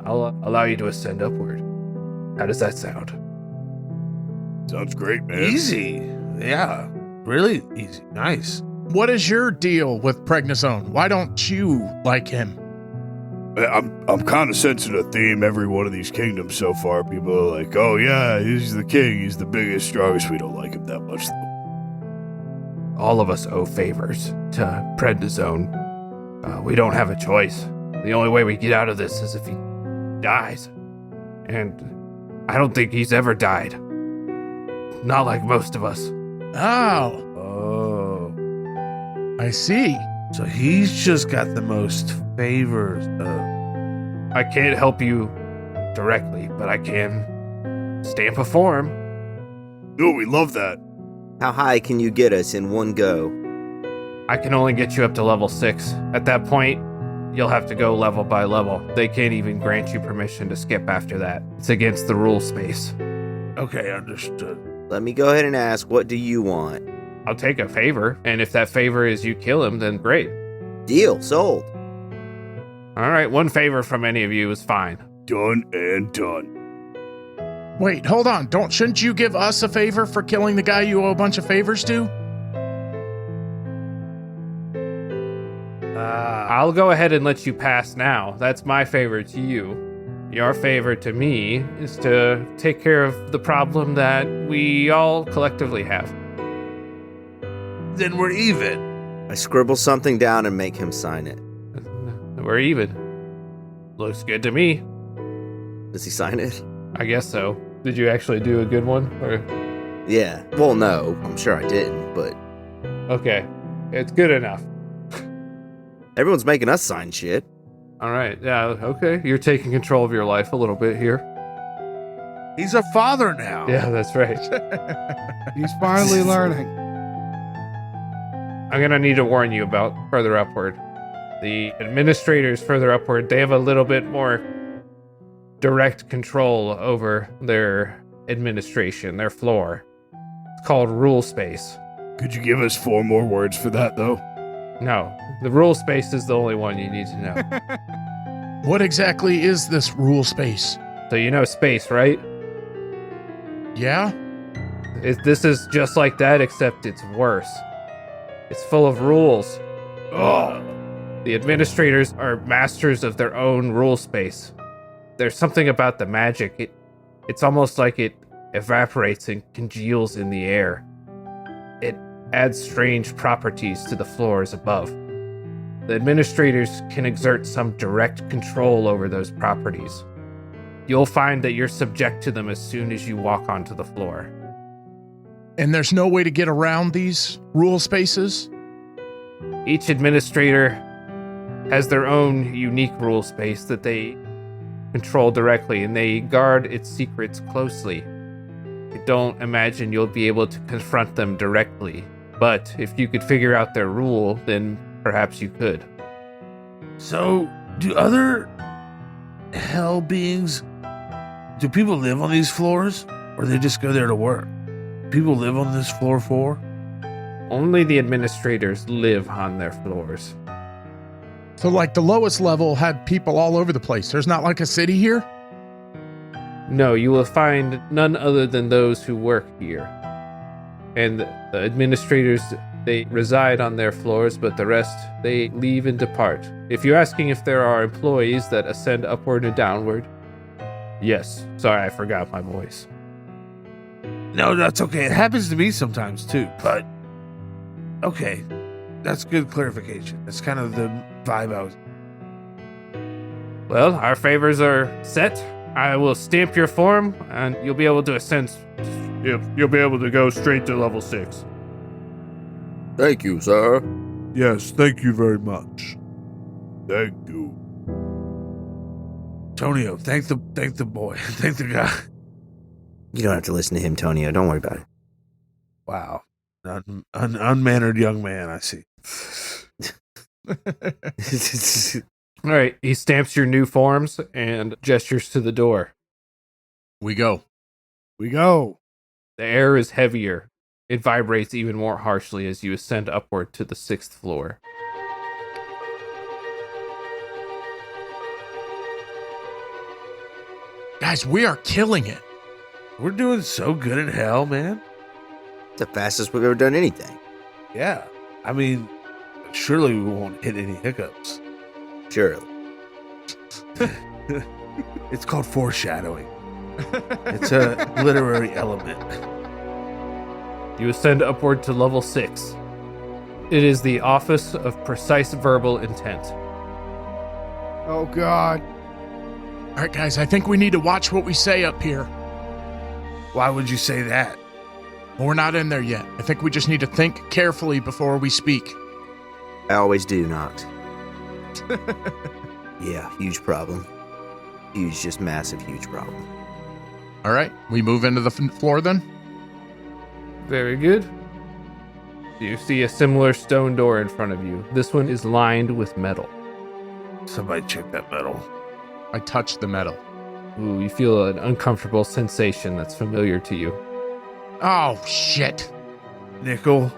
Speaker 3: I'll allow you to ascend upward. How does that sound?
Speaker 7: Sounds great, man.
Speaker 4: Easy. Yeah, really easy. Nice.
Speaker 1: What is your deal with Prednisone? Why don't you like him?
Speaker 7: I'm kind of sensing a theme every one of these kingdoms so far. People are like, oh yeah, he's the king, he's the biggest, strongest. We don't like him that much, though.
Speaker 3: All of us owe favors to Prednisone. We don't have a choice. The only way we get out of this is if he dies. And I don't think he's ever died. Not like most of us.
Speaker 1: Oh,
Speaker 4: Oh,
Speaker 1: I see.
Speaker 4: so he's just got the most favors.
Speaker 3: I can't help you directly, but I can stamp a form.
Speaker 7: No, we love that.
Speaker 6: How high can you get us in one go?
Speaker 3: I can only get you up to level 6. At that point, you'll have to go level by level. They can't even grant you permission to skip after that. It's against the rule space.
Speaker 4: Okay, understood.
Speaker 6: Let me go ahead and ask, what do you want?
Speaker 3: I'll take a favor, and if that favor is you kill him, then great.
Speaker 6: Deal, sold.
Speaker 3: All right, one favor from any of you is fine.
Speaker 7: Done and done.
Speaker 1: Wait, hold on. Shouldn't you give us a favor for killing the guy you owe a bunch of favors to?
Speaker 3: I'll go ahead and let you pass now. That's my favor to you. Your favor to me is to take care of the problem that we all collectively have.
Speaker 4: Then we're even.
Speaker 6: I scribble something down and make him sign it.
Speaker 3: We're even. Looks good to me.
Speaker 6: Does he sign it?
Speaker 3: I guess so. Did you actually do a good one? Or
Speaker 6: Yeah. Well, no, I'm sure I didn't, but
Speaker 3: okay, it's good enough.
Speaker 6: everyone's making us sign shit.
Speaker 3: All right, yeah, okay. You're taking control of your life a little bit here.
Speaker 4: He's a father now.
Speaker 3: Yeah, that's right.
Speaker 2: He's finally learning.
Speaker 3: I'm gonna need to warn you about further upward. The administrators further upward, they have a little bit more direct control over their administration, their floor. It's called rule space.
Speaker 7: Could you give us 4 more words for that, though?
Speaker 3: No, the rule space is the only one you need to know.
Speaker 1: What exactly is this rule space?
Speaker 3: So you know space, right?
Speaker 1: Yeah?
Speaker 3: This is just like that, except it's worse. It's full of rules.
Speaker 7: Oh,
Speaker 3: The administrators are masters of their own rule space. There's something about the magic. It's almost like it evaporates and congeals in the air. It adds strange properties to the floors above. The administrators can exert some direct control over those properties. You'll find that you're subject to them as soon as you walk onto the floor.
Speaker 1: And there's no way to get around these rule spaces?
Speaker 3: Each administrator has their own unique rule space that they control directly, and they guard its secrets closely. I don't imagine you'll be able to confront them directly, but if you could figure out their rule, then perhaps you could.
Speaker 4: So, do other hell beings, do people live on these floors? Or they just go there to work? People live on this floor 4?
Speaker 3: Only the administrators live on their floors.
Speaker 1: So, like, the lowest level had people all over the place. There's not like a city here?
Speaker 3: No, you will find none other than those who work here. And the administrators, they reside on their floors, but the rest, they leave and depart. If you're asking if there are employees that ascend upward and downward, yes. Sorry, I forgot my voice.
Speaker 4: No, that's okay. It happens to me sometimes too, but okay. That's good clarification. That's kind of the vibe I was.
Speaker 3: Well, our favors are set. I will stamp your form, and you'll be able to ascend. You'll be able to go straight to level 6.
Speaker 6: Thank you, sir.
Speaker 5: Yes, thank you very much.
Speaker 7: thank you.
Speaker 4: Tonio, thank the boy. Thank the guy.
Speaker 6: You don't have to listen to him, Tonio. Don't worry about it.
Speaker 4: Wow. Unmannered young man, I see.
Speaker 3: All right, he stamps your new forms and gestures to the door.
Speaker 1: We go.
Speaker 2: We go.
Speaker 3: The air is heavier. It vibrates even more harshly as you ascend upward to the 6th floor.
Speaker 1: Guys, we are killing it.
Speaker 4: We're doing so good in hell, man.
Speaker 6: It's the fastest we've ever done anything.
Speaker 4: Yeah. I mean, surely we won't hit any hiccups.
Speaker 6: Surely.
Speaker 4: It's called foreshadowing. It's a literary element.
Speaker 3: You ascend upward to level 6. It is the Office of Precise Verbal Intent.
Speaker 2: Oh, God.
Speaker 1: All right, guys, I think we need to watch what we say up here.
Speaker 4: Why would you say that?
Speaker 1: Well, we're not in there yet. I think we just need to think carefully before we speak.
Speaker 6: I always do not. Yeah, huge problem. Huge, just massive, huge problem.
Speaker 1: All right, we move into the floor then?
Speaker 3: Very good. You see a similar stone door in front of you. This one is lined with metal.
Speaker 4: Somebody check that metal.
Speaker 1: I touch the metal.
Speaker 3: Ooh, you feel an uncomfortable sensation that's familiar to you.
Speaker 1: Oh, shit.
Speaker 4: Nickel.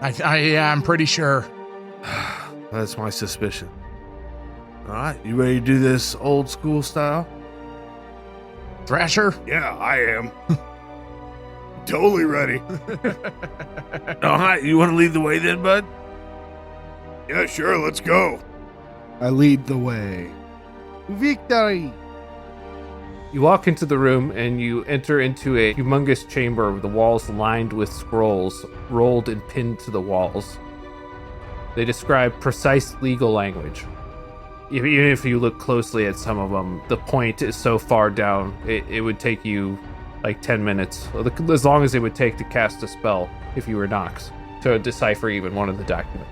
Speaker 1: Yeah, I'm pretty sure.
Speaker 4: That's my suspicion. All right, you ready to do this old school style?
Speaker 1: Thrasher?
Speaker 7: Yeah, I am. Totally ready.
Speaker 4: All right, you want to lead the way then, bud?
Speaker 7: Yeah, sure, let's go.
Speaker 2: I lead the way. Victory.
Speaker 3: You walk into the room and you enter into a humongous chamber with the walls lined with scrolls rolled and pinned to the walls. They describe precise legal language. Even if you look closely at some of them, the point is so far down, it would take you like 10 minutes, as long as it would take to cast a spell if you were Nox, to decipher even one of the documents.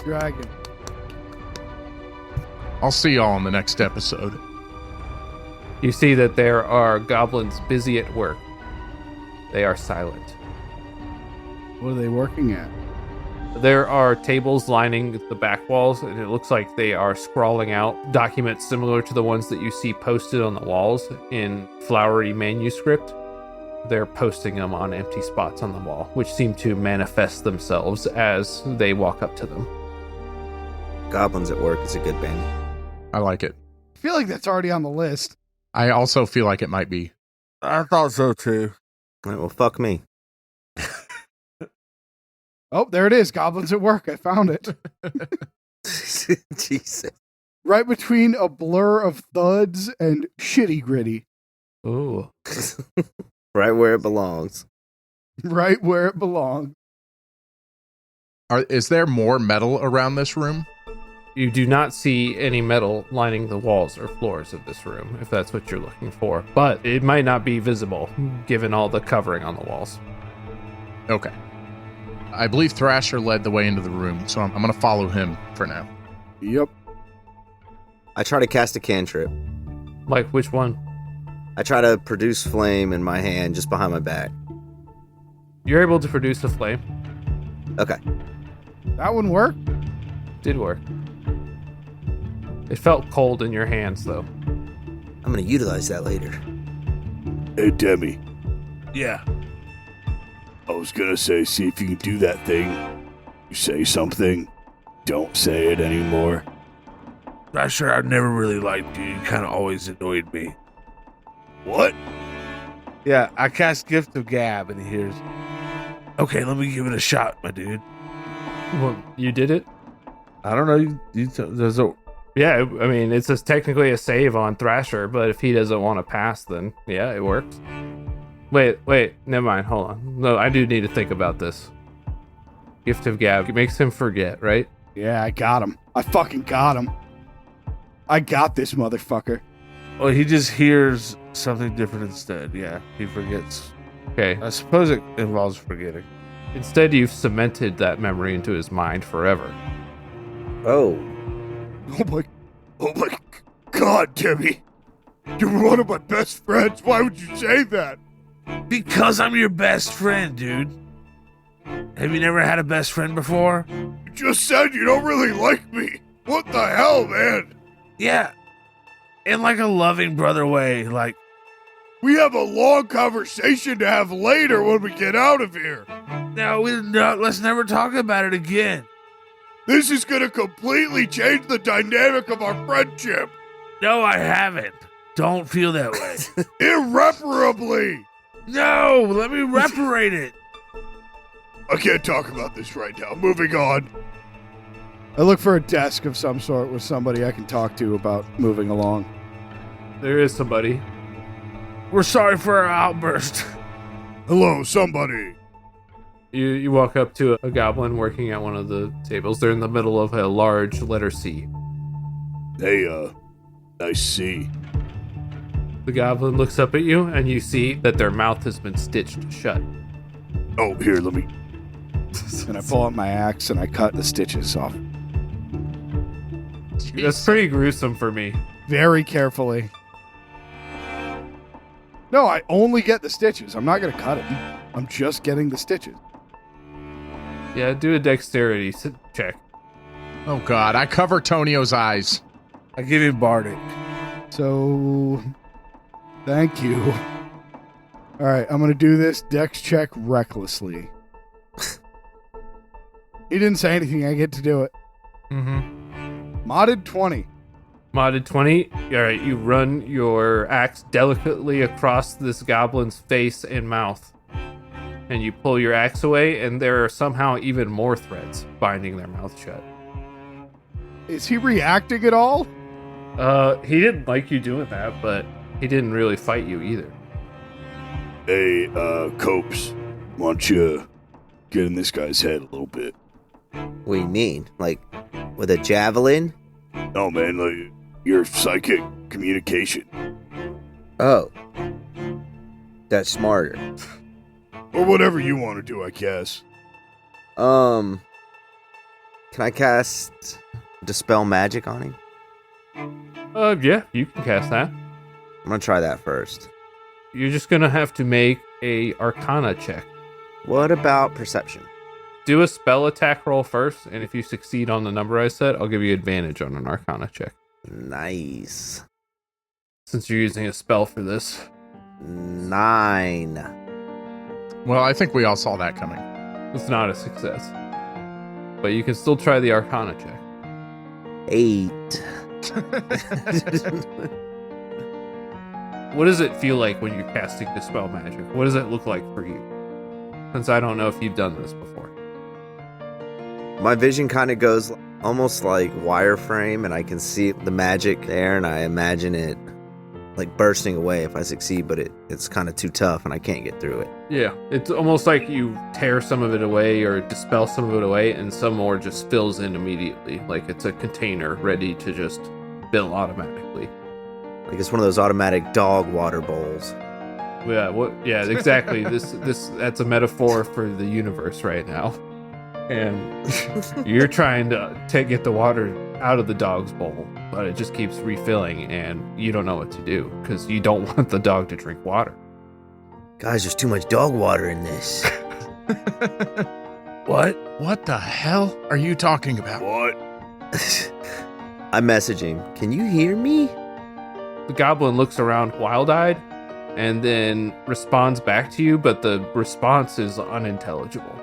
Speaker 2: Dragon.
Speaker 1: I'll see y'all in the next episode.
Speaker 3: You see that there are goblins busy at work. They are silent.
Speaker 2: What are they working at?
Speaker 3: There are tables lining the back walls, and it looks like they are scrawling out documents similar to the ones that you see posted on the walls in flowery manuscript. They're posting them on empty spots on the wall, which seem to manifest themselves as they walk up to them.
Speaker 6: Goblins at work is a good band.
Speaker 1: I like it.
Speaker 2: I feel like that's already on the list.
Speaker 1: I also feel like it might be.
Speaker 5: I thought so too.
Speaker 6: All right, well, fuck me.
Speaker 2: Oh, there it is. Goblins at work. I found it.
Speaker 6: Jesus.
Speaker 2: Right between a blur of thuds and shitty gritty.
Speaker 3: Ooh.
Speaker 6: Right where it belongs.
Speaker 2: Right where it belongs.
Speaker 1: Is there more metal around this room?
Speaker 3: You do not see any metal lining the walls or floors of this room, if that's what you're looking for. But it might not be visible, given all the covering on the walls.
Speaker 1: Okay. I believe Thrasher led the way into the room, so I'm going to follow him for now.
Speaker 2: Yep.
Speaker 6: I try to cast a cantrip.
Speaker 3: Like, which one?
Speaker 6: I try to produce flame in my hand just behind my back.
Speaker 3: You're able to produce a flame.
Speaker 6: Okay.
Speaker 2: That one worked?
Speaker 3: Did work. It felt cold in your hands, though.
Speaker 6: I'm going to utilize that later.
Speaker 7: Hey, Demi.
Speaker 5: Yeah.
Speaker 7: I was gonna say, see if you can do that thing. You say something, don't say it anymore.
Speaker 5: Not sure. I've never really liked you. You kind of always annoyed me.
Speaker 7: What?
Speaker 5: Yeah, I cast Gift of Gab, and he hears. Okay, let me give it a shot, my dude.
Speaker 3: Well, you did it?
Speaker 5: I don't know. There's a.
Speaker 3: Yeah, I mean, it's just technically a save on Thrasher, but if he doesn't want to pass, then yeah, it works. Wait, never mind, hold on. No, I do need to think about this. Gift of Gab, it makes him forget, right?
Speaker 2: Yeah, I got him. I fucking got him. I got this motherfucker.
Speaker 5: Well, he just hears something different instead. Yeah, he forgets.
Speaker 3: Okay.
Speaker 5: I suppose it involves forgetting.
Speaker 3: Instead, you've cemented that memory into his mind forever.
Speaker 6: Oh.
Speaker 7: Oh my God, Demi. You're one of my best friends. Why would you say that?
Speaker 5: Because I'm your best friend, dude. Have you never had a best friend before?
Speaker 7: You just said you don't really like me. What the hell, man?
Speaker 5: Yeah. In like a loving brother way, like.
Speaker 7: We have a long conversation to have later when we get out of here.
Speaker 5: No, let's never talk about it again.
Speaker 7: This is gonna completely change the dynamic of our friendship.
Speaker 5: No, I haven't. Don't feel that way.
Speaker 7: Irreparably.
Speaker 5: No, let me reparate it.
Speaker 7: I can't talk about this right now. Moving on.
Speaker 2: I look for a desk of some sort with somebody I can talk to about moving along.
Speaker 3: There is somebody.
Speaker 5: We're sorry for our outburst.
Speaker 7: Hello, somebody.
Speaker 3: You walk up to a goblin working at one of the tables. They're in the middle of a large letter C.
Speaker 7: Hey, nice C.
Speaker 3: The goblin looks up at you, and you see that their mouth has been stitched shut.
Speaker 7: Oh, here, let me.
Speaker 2: And I pull out my axe and I cut the stitches off.
Speaker 3: That's pretty gruesome for me.
Speaker 2: Very carefully. No, I only get the stitches. I'm not going to cut them. I'm just getting the stitches.
Speaker 3: Yeah, do a dexterity check.
Speaker 1: Oh God, I cover Tonio's eyes.
Speaker 5: I give him Bardic.
Speaker 2: So, thank you. All right, I'm going to do this dex check recklessly. He didn't say anything. I get to do it.
Speaker 3: Mm-hmm.
Speaker 2: Modded 20.
Speaker 3: Modded 20. All right, you run your axe delicately across this goblin's face and mouth. And you pull your axe away, and there are somehow even more threads binding their mouth shut.
Speaker 2: Is he reacting at all?
Speaker 3: He didn't like you doing that, but he didn't really fight you either.
Speaker 7: Hey, Copes, why don't you get in this guy's head a little bit?
Speaker 6: What do you mean? Like, with a javelin?
Speaker 7: No, man, like, your psychic communication.
Speaker 6: Oh. That's smarter.
Speaker 7: Or whatever you want to do, I guess.
Speaker 6: Can I cast Dispel Magic on him?
Speaker 3: Yeah, you can cast that.
Speaker 6: I'm gonna try that first.
Speaker 3: You're just gonna have to make a Arcana check.
Speaker 6: What about Perception?
Speaker 3: Do a spell attack roll first, and if you succeed on the number I said, I'll give you advantage on an Arcana check.
Speaker 6: Nice.
Speaker 3: Since you're using a spell for this.
Speaker 6: 9.
Speaker 1: Well, I think we all saw that coming.
Speaker 3: It's not a success. But you can still try the Arcana check.
Speaker 6: 8.
Speaker 3: What does it feel like when you're casting Dispel Magic? What does it look like for you? Since I don't know if you've done this before.
Speaker 6: My vision kind of goes almost like wireframe, and I can see the magic there, and I imagine it like bursting away if I succeed, but it's kind of too tough, and I can't get through it.
Speaker 3: Yeah, it's almost like you tear some of it away or dispel some of it away, and some more just fills in immediately. Like it's a container ready to just fill automatically.
Speaker 6: Like it's one of those automatic dog water bowls.
Speaker 3: Yeah, yeah, exactly. That's a metaphor for the universe right now. And you're trying to get the water out of the dog's bowl, but it just keeps refilling, and you don't know what to do because you don't want the dog to drink water.
Speaker 6: Guys, there's too much dog water in this.
Speaker 7: What?
Speaker 1: What the hell are you talking about?
Speaker 7: What?
Speaker 6: I message him. Can you hear me?
Speaker 3: The goblin looks around wild-eyed and then responds back to you, but the response is unintelligible.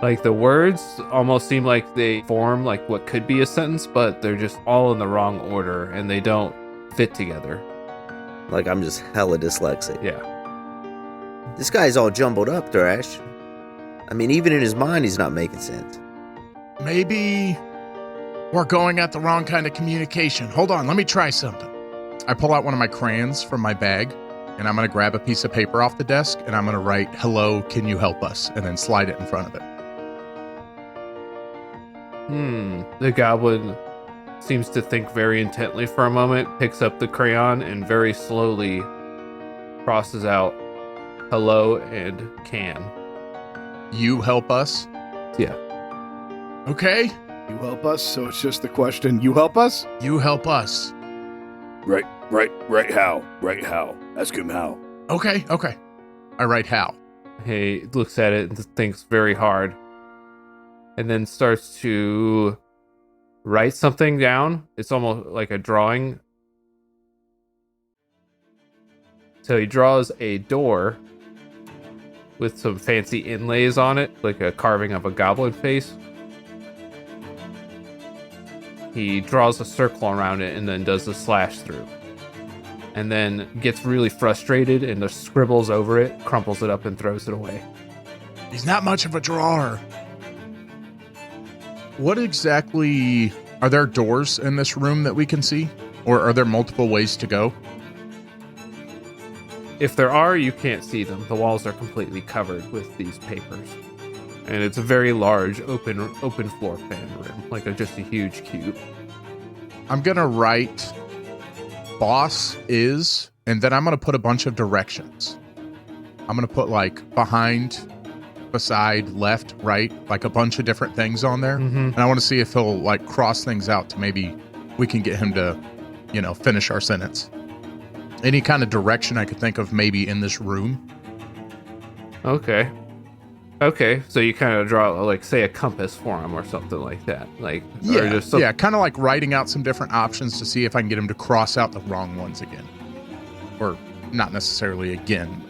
Speaker 3: Like the words almost seem like they form like what could be a sentence, but they're just all in the wrong order and they don't fit together.
Speaker 6: Like I'm just hella dyslexic.
Speaker 3: Yeah.
Speaker 6: This guy's all jumbled up, Thresh. I mean, even in his mind, he's not making sense.
Speaker 1: Maybe we're going at the wrong kind of communication. Hold on, let me try something. I pull out one of my crayons from my bag, and I'm going to grab a piece of paper off the desk, and I'm going to write, "Hello, can you help us?" and then slide it in front of it.
Speaker 3: The goblin seems to think very intently for a moment, picks up the crayon, and very slowly crosses out hello and can.
Speaker 1: You help us?
Speaker 3: Yeah.
Speaker 1: Okay.
Speaker 2: You help us, so it's just the question, you help us?
Speaker 1: You help us.
Speaker 7: Right how? Ask him how.
Speaker 1: Okay. I write how.
Speaker 3: He looks at it and thinks very hard, and then starts to write something down. It's almost like a drawing. So he draws a door with some fancy inlays on it, like a carving of a goblin face. He draws a circle around it and then does a slash through. And then gets really frustrated and just scribbles over it, crumples it up, and throws it away.
Speaker 1: He's not much of a drawer. What exactly... Are there doors in this room that we can see? Or are there multiple ways to go?
Speaker 3: If there are, you can't see them. The walls are completely covered with these papers. And it's a very large open floor plan room, like just a huge cube.
Speaker 1: I'm going to write boss is, and then I'm going to put a bunch of directions. I'm going to put like behind, beside, left, right, like a bunch of different things on there.
Speaker 3: Mm-hmm.
Speaker 1: And I want to see if he'll like cross things out to maybe we can get him to, finish our sentence. Any kind of direction I could think of maybe in this room.
Speaker 3: Okay, so you kind of draw, like, say, a compass for him or something like that. Like,
Speaker 1: Yeah,
Speaker 3: or just some-
Speaker 1: kind of like writing out some different options to see if I can get him to cross out the wrong ones again. Or not necessarily again.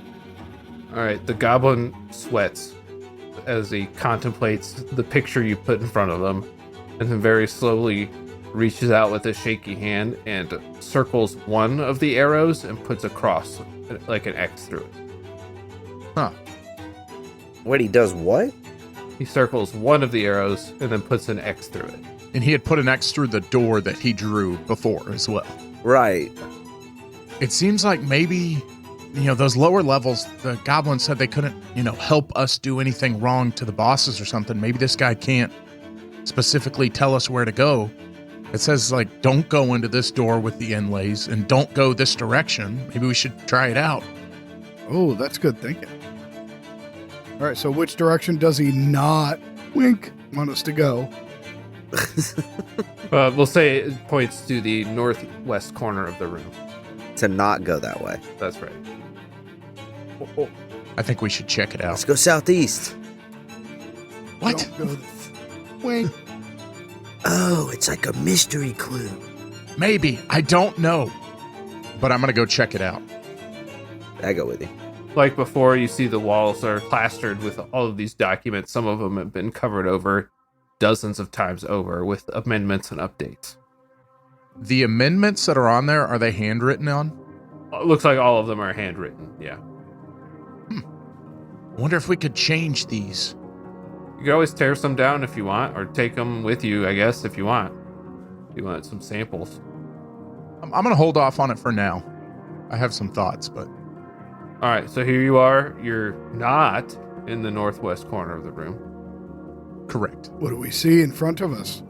Speaker 3: All right, the goblin sweats as he contemplates the picture you put in front of him, and then very slowly reaches out with a shaky hand and circles one of the arrows and puts a cross, like an X through it.
Speaker 1: Huh.
Speaker 6: Wait, he does what?
Speaker 3: He circles one of the arrows and then puts an X through it.
Speaker 1: And he had put an X through the door that he drew before as well.
Speaker 6: Right.
Speaker 1: It seems like maybe, those lower levels, the goblins said they couldn't, help us do anything wrong to the bosses or something. Maybe this guy can't specifically tell us where to go. It says, don't go into this door with the inlays and don't go this direction. Maybe we should try it out.
Speaker 2: Oh, that's good thinking. All right, so which direction does he not, wink, want us to go?
Speaker 3: We'll say it points to the northwest corner of the room.
Speaker 6: To not go that way.
Speaker 3: That's right.
Speaker 1: I think we should check it out.
Speaker 6: Let's go southeast.
Speaker 1: What?
Speaker 2: Don't go this. Wink.
Speaker 6: Oh, it's like a mystery clue.
Speaker 1: Maybe. I don't know. But I'm going to go check it out.
Speaker 6: I go with you.
Speaker 3: Like before, you see the walls are plastered with all of these documents. Some of them have been covered over dozens of times over with amendments and updates.
Speaker 1: The amendments that are on there, are they handwritten on?
Speaker 3: It looks like all of them are handwritten, yeah.
Speaker 1: I wonder if we could change these.
Speaker 3: You can always tear some down if you want, or take them with you, I guess, if you want. If you want some samples.
Speaker 1: I'm going to hold off on it for now. I have some thoughts, but...
Speaker 3: All right, so here you are. You're not in the northwest corner of the room.
Speaker 1: Correct.
Speaker 2: What do we see in front of us?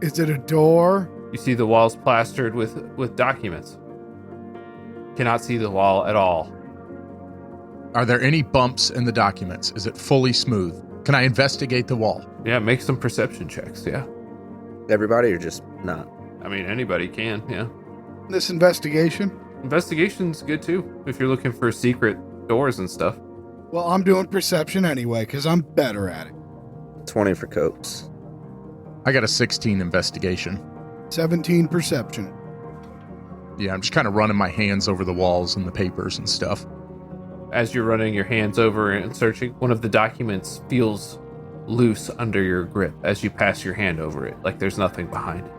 Speaker 2: Is it a door?
Speaker 3: You see the walls plastered with documents. Cannot see the wall at all.
Speaker 1: Are there any bumps in the documents? Is it fully smooth? Can I investigate the wall?
Speaker 3: Yeah, make some perception checks, yeah.
Speaker 6: Everybody or just not?
Speaker 3: I mean, anybody can, yeah.
Speaker 2: This investigation?
Speaker 3: Investigation's good too, if you're looking for secret doors and stuff.
Speaker 2: Well, I'm doing perception anyway, because I'm better at it.
Speaker 6: 20 for Copes.
Speaker 1: I got a 16 investigation.
Speaker 2: 17 perception.
Speaker 1: Yeah, I'm just kind of running my hands over the walls and the papers and stuff.
Speaker 3: As you're running your hands over and searching, one of the documents feels loose under your grip as you pass your hand over it, like there's nothing behind it.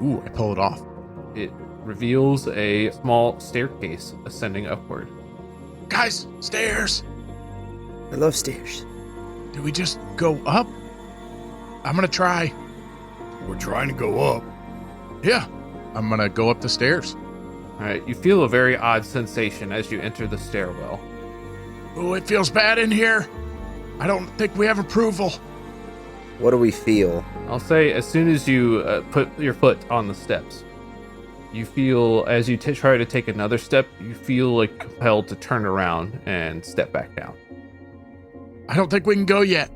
Speaker 1: Ooh, I pull it off.
Speaker 3: It reveals a small staircase ascending upward.
Speaker 1: Guys, stairs!
Speaker 6: I love stairs.
Speaker 1: Do we just go up? I'm gonna try.
Speaker 7: We're trying to go up.
Speaker 1: Yeah, I'm gonna go up the stairs.
Speaker 3: All right, you feel a very odd sensation as you enter the stairwell.
Speaker 1: Ooh, it feels bad in here. I don't think we have approval.
Speaker 6: What do we feel?
Speaker 3: I'll say as soon as you put your foot on the steps, you feel, as you try to take another step, you feel like compelled to turn around and step back down.
Speaker 1: I don't think we can go yet.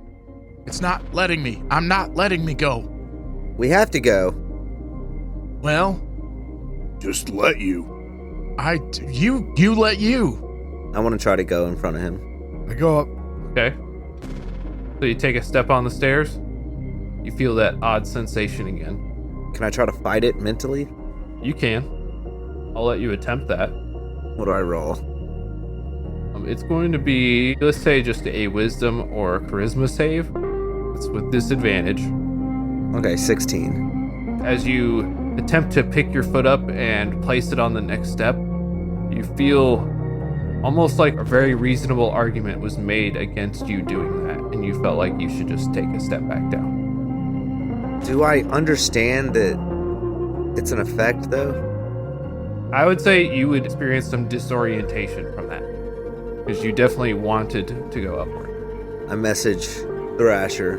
Speaker 1: It's not letting me. I'm not letting me go.
Speaker 6: We have to go.
Speaker 1: Well,
Speaker 7: Just let you.
Speaker 1: you let you.
Speaker 6: I want to try to go in front of him.
Speaker 2: I go up.
Speaker 3: Okay. So you take a step on the stairs. You feel that odd sensation again.
Speaker 6: Can I try to fight it mentally?
Speaker 3: You can. I'll let you attempt that.
Speaker 6: What do I roll?
Speaker 3: It's going to be, let's say, just a wisdom or a charisma save. It's with disadvantage.
Speaker 6: Okay, 16.
Speaker 3: As you attempt to pick your foot up and place it on the next step, you feel almost like a very reasonable argument was made against you doing that, and you felt like you should just take a step back down.
Speaker 6: Do I understand that it's an effect, though?
Speaker 3: I would say you would experience some disorientation from that, because you definitely wanted to go upward.
Speaker 6: I message Thrasher.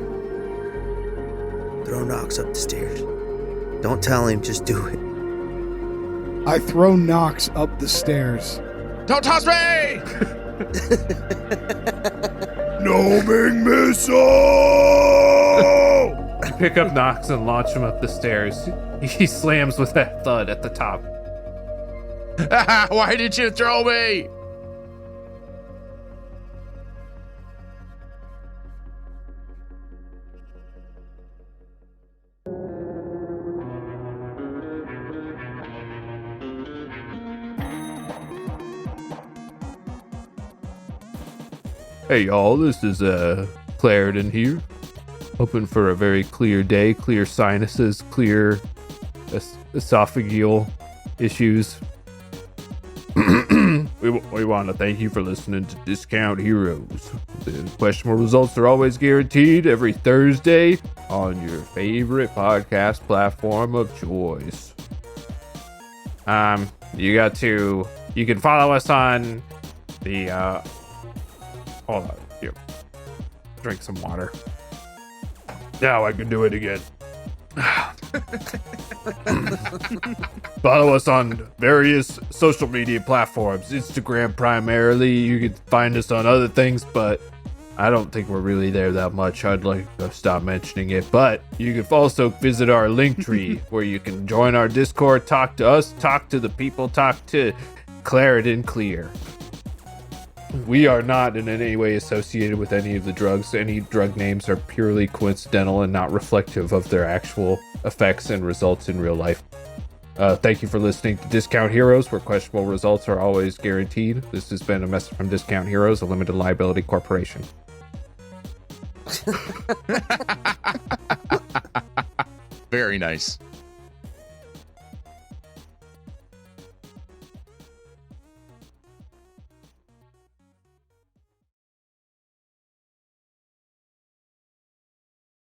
Speaker 6: Throw Nox up the stairs. Don't tell him, just do it.
Speaker 2: I throw Nox up the stairs.
Speaker 1: Don't toss me!
Speaker 7: Noming missile!
Speaker 3: You pick up Nox and launch him up the stairs. He slams with that thud at the top.
Speaker 1: Why did you throw me?
Speaker 3: Hey y'all, this is Claritin here. Hoping for a very clear day, clear sinuses, clear esophageal issues. We want to thank you for listening to Discount Heroes. The questionable results are always guaranteed every Thursday on your favorite podcast platform of choice. You can follow us on the, hold on, here. Drink some water. Now I can do it again. Follow us on various social media platforms. Instagram primarily. You can find us on other things, but I don't think we're really there that much. I'd like to stop mentioning it. But you can also visit our Linktree, where you can join our Discord, talk to us, talk to the people, talk to Claritin Clear. We are not in any way associated with any of the drugs. Any drug names are purely coincidental and not reflective of their actual effects and results in real life. Thank you for listening to Discount Heroes, where questionable results are always guaranteed. This has been a message from Discount Heroes, a limited liability corporation.
Speaker 1: Very nice.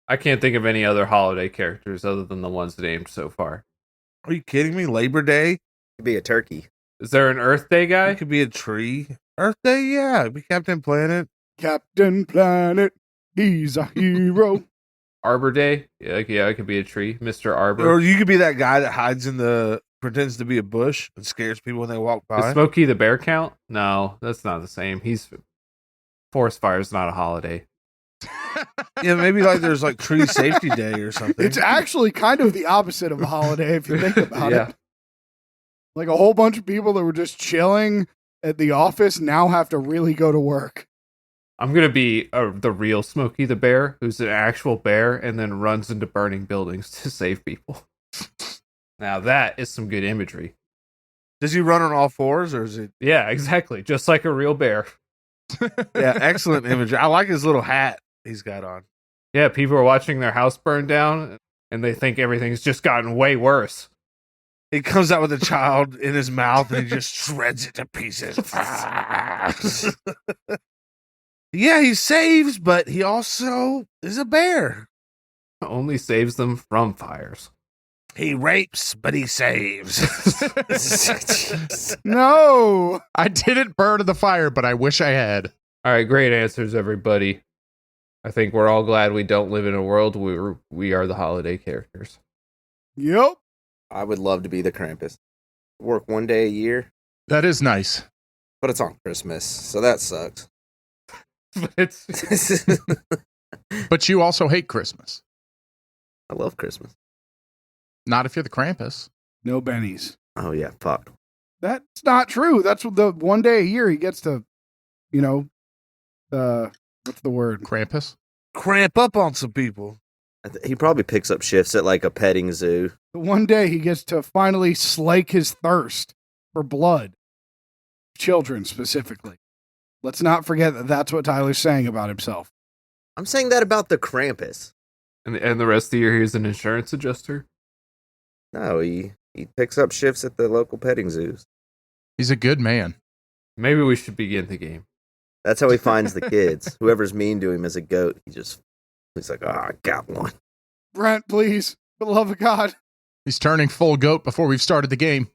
Speaker 3: I can't think of any other holiday characters other than the ones named so far.
Speaker 5: Are you kidding me? Labor Day?
Speaker 6: Could be a turkey.
Speaker 3: Is there an Earth Day guy?
Speaker 5: It could be a tree. Earth Day, yeah. It'd be Captain Planet.
Speaker 2: Captain Planet, he's a hero.
Speaker 3: Arbor Day? Yeah, it could be a tree. Mr. Arbor.
Speaker 5: Or you could be that guy that hides in the, pretends to be a bush and scares people when they walk by.
Speaker 3: Does Smokey the Bear count? No, that's not the same. Forest fire is not a holiday.
Speaker 5: Yeah, maybe like there's like Tree Safety Day or something.
Speaker 2: It's actually kind of the opposite of a holiday if you think about
Speaker 3: Yeah.
Speaker 2: it. Like a whole bunch of people that were just chilling at the office now have to really go to work.
Speaker 3: I'm going to be the real Smokey the Bear, who's an actual bear and then runs into burning buildings to save people. Now that is some good imagery.
Speaker 5: Does he run on all fours or is it?
Speaker 3: Yeah, exactly. Just like a real bear.
Speaker 5: Yeah, excellent imagery. I like his little hat he's got on.
Speaker 3: Yeah, people are watching their house burn down and they think everything's just gotten way worse.
Speaker 5: He comes out with a child in his mouth and he just shreds it to pieces. Yeah, he saves, but he also is a bear.
Speaker 3: Only saves them from fires.
Speaker 5: He rapes, but he saves.
Speaker 2: No!
Speaker 1: I didn't burn in the fire, but I wish I had.
Speaker 3: All right, great answers, everybody. I think we're all glad we don't live in a world where we are the holiday characters.
Speaker 2: Yep.
Speaker 6: I would love to be the Krampus. Work one day a year,
Speaker 1: That is nice.
Speaker 6: but it's on Christmas, so that sucks.
Speaker 3: It's
Speaker 1: But you also hate Christmas.
Speaker 6: I love Christmas.
Speaker 1: Not if you're the Krampus.
Speaker 2: No bennies.
Speaker 6: Oh yeah, fuck.
Speaker 2: That's not true. That's what the one day a year he gets to, what's the word?
Speaker 1: Krampus?
Speaker 5: Cramp up on some people.
Speaker 6: He probably picks up shifts at like a petting zoo.
Speaker 2: The one day he gets to finally slake his thirst for blood. Children specifically. Let's not forget that that's what Tyler's saying about himself.
Speaker 6: I'm saying that about the Krampus.
Speaker 3: and the rest of the year he's an insurance adjuster.
Speaker 6: No, he picks up shifts at the local petting zoos.
Speaker 1: He's a good man.
Speaker 3: Maybe we should begin the game.
Speaker 6: That's how he finds the kids. Whoever's mean to him as a goat, he's like, I got one.
Speaker 2: Brent, please. For the love of God.
Speaker 1: He's turning full goat before we've started the game.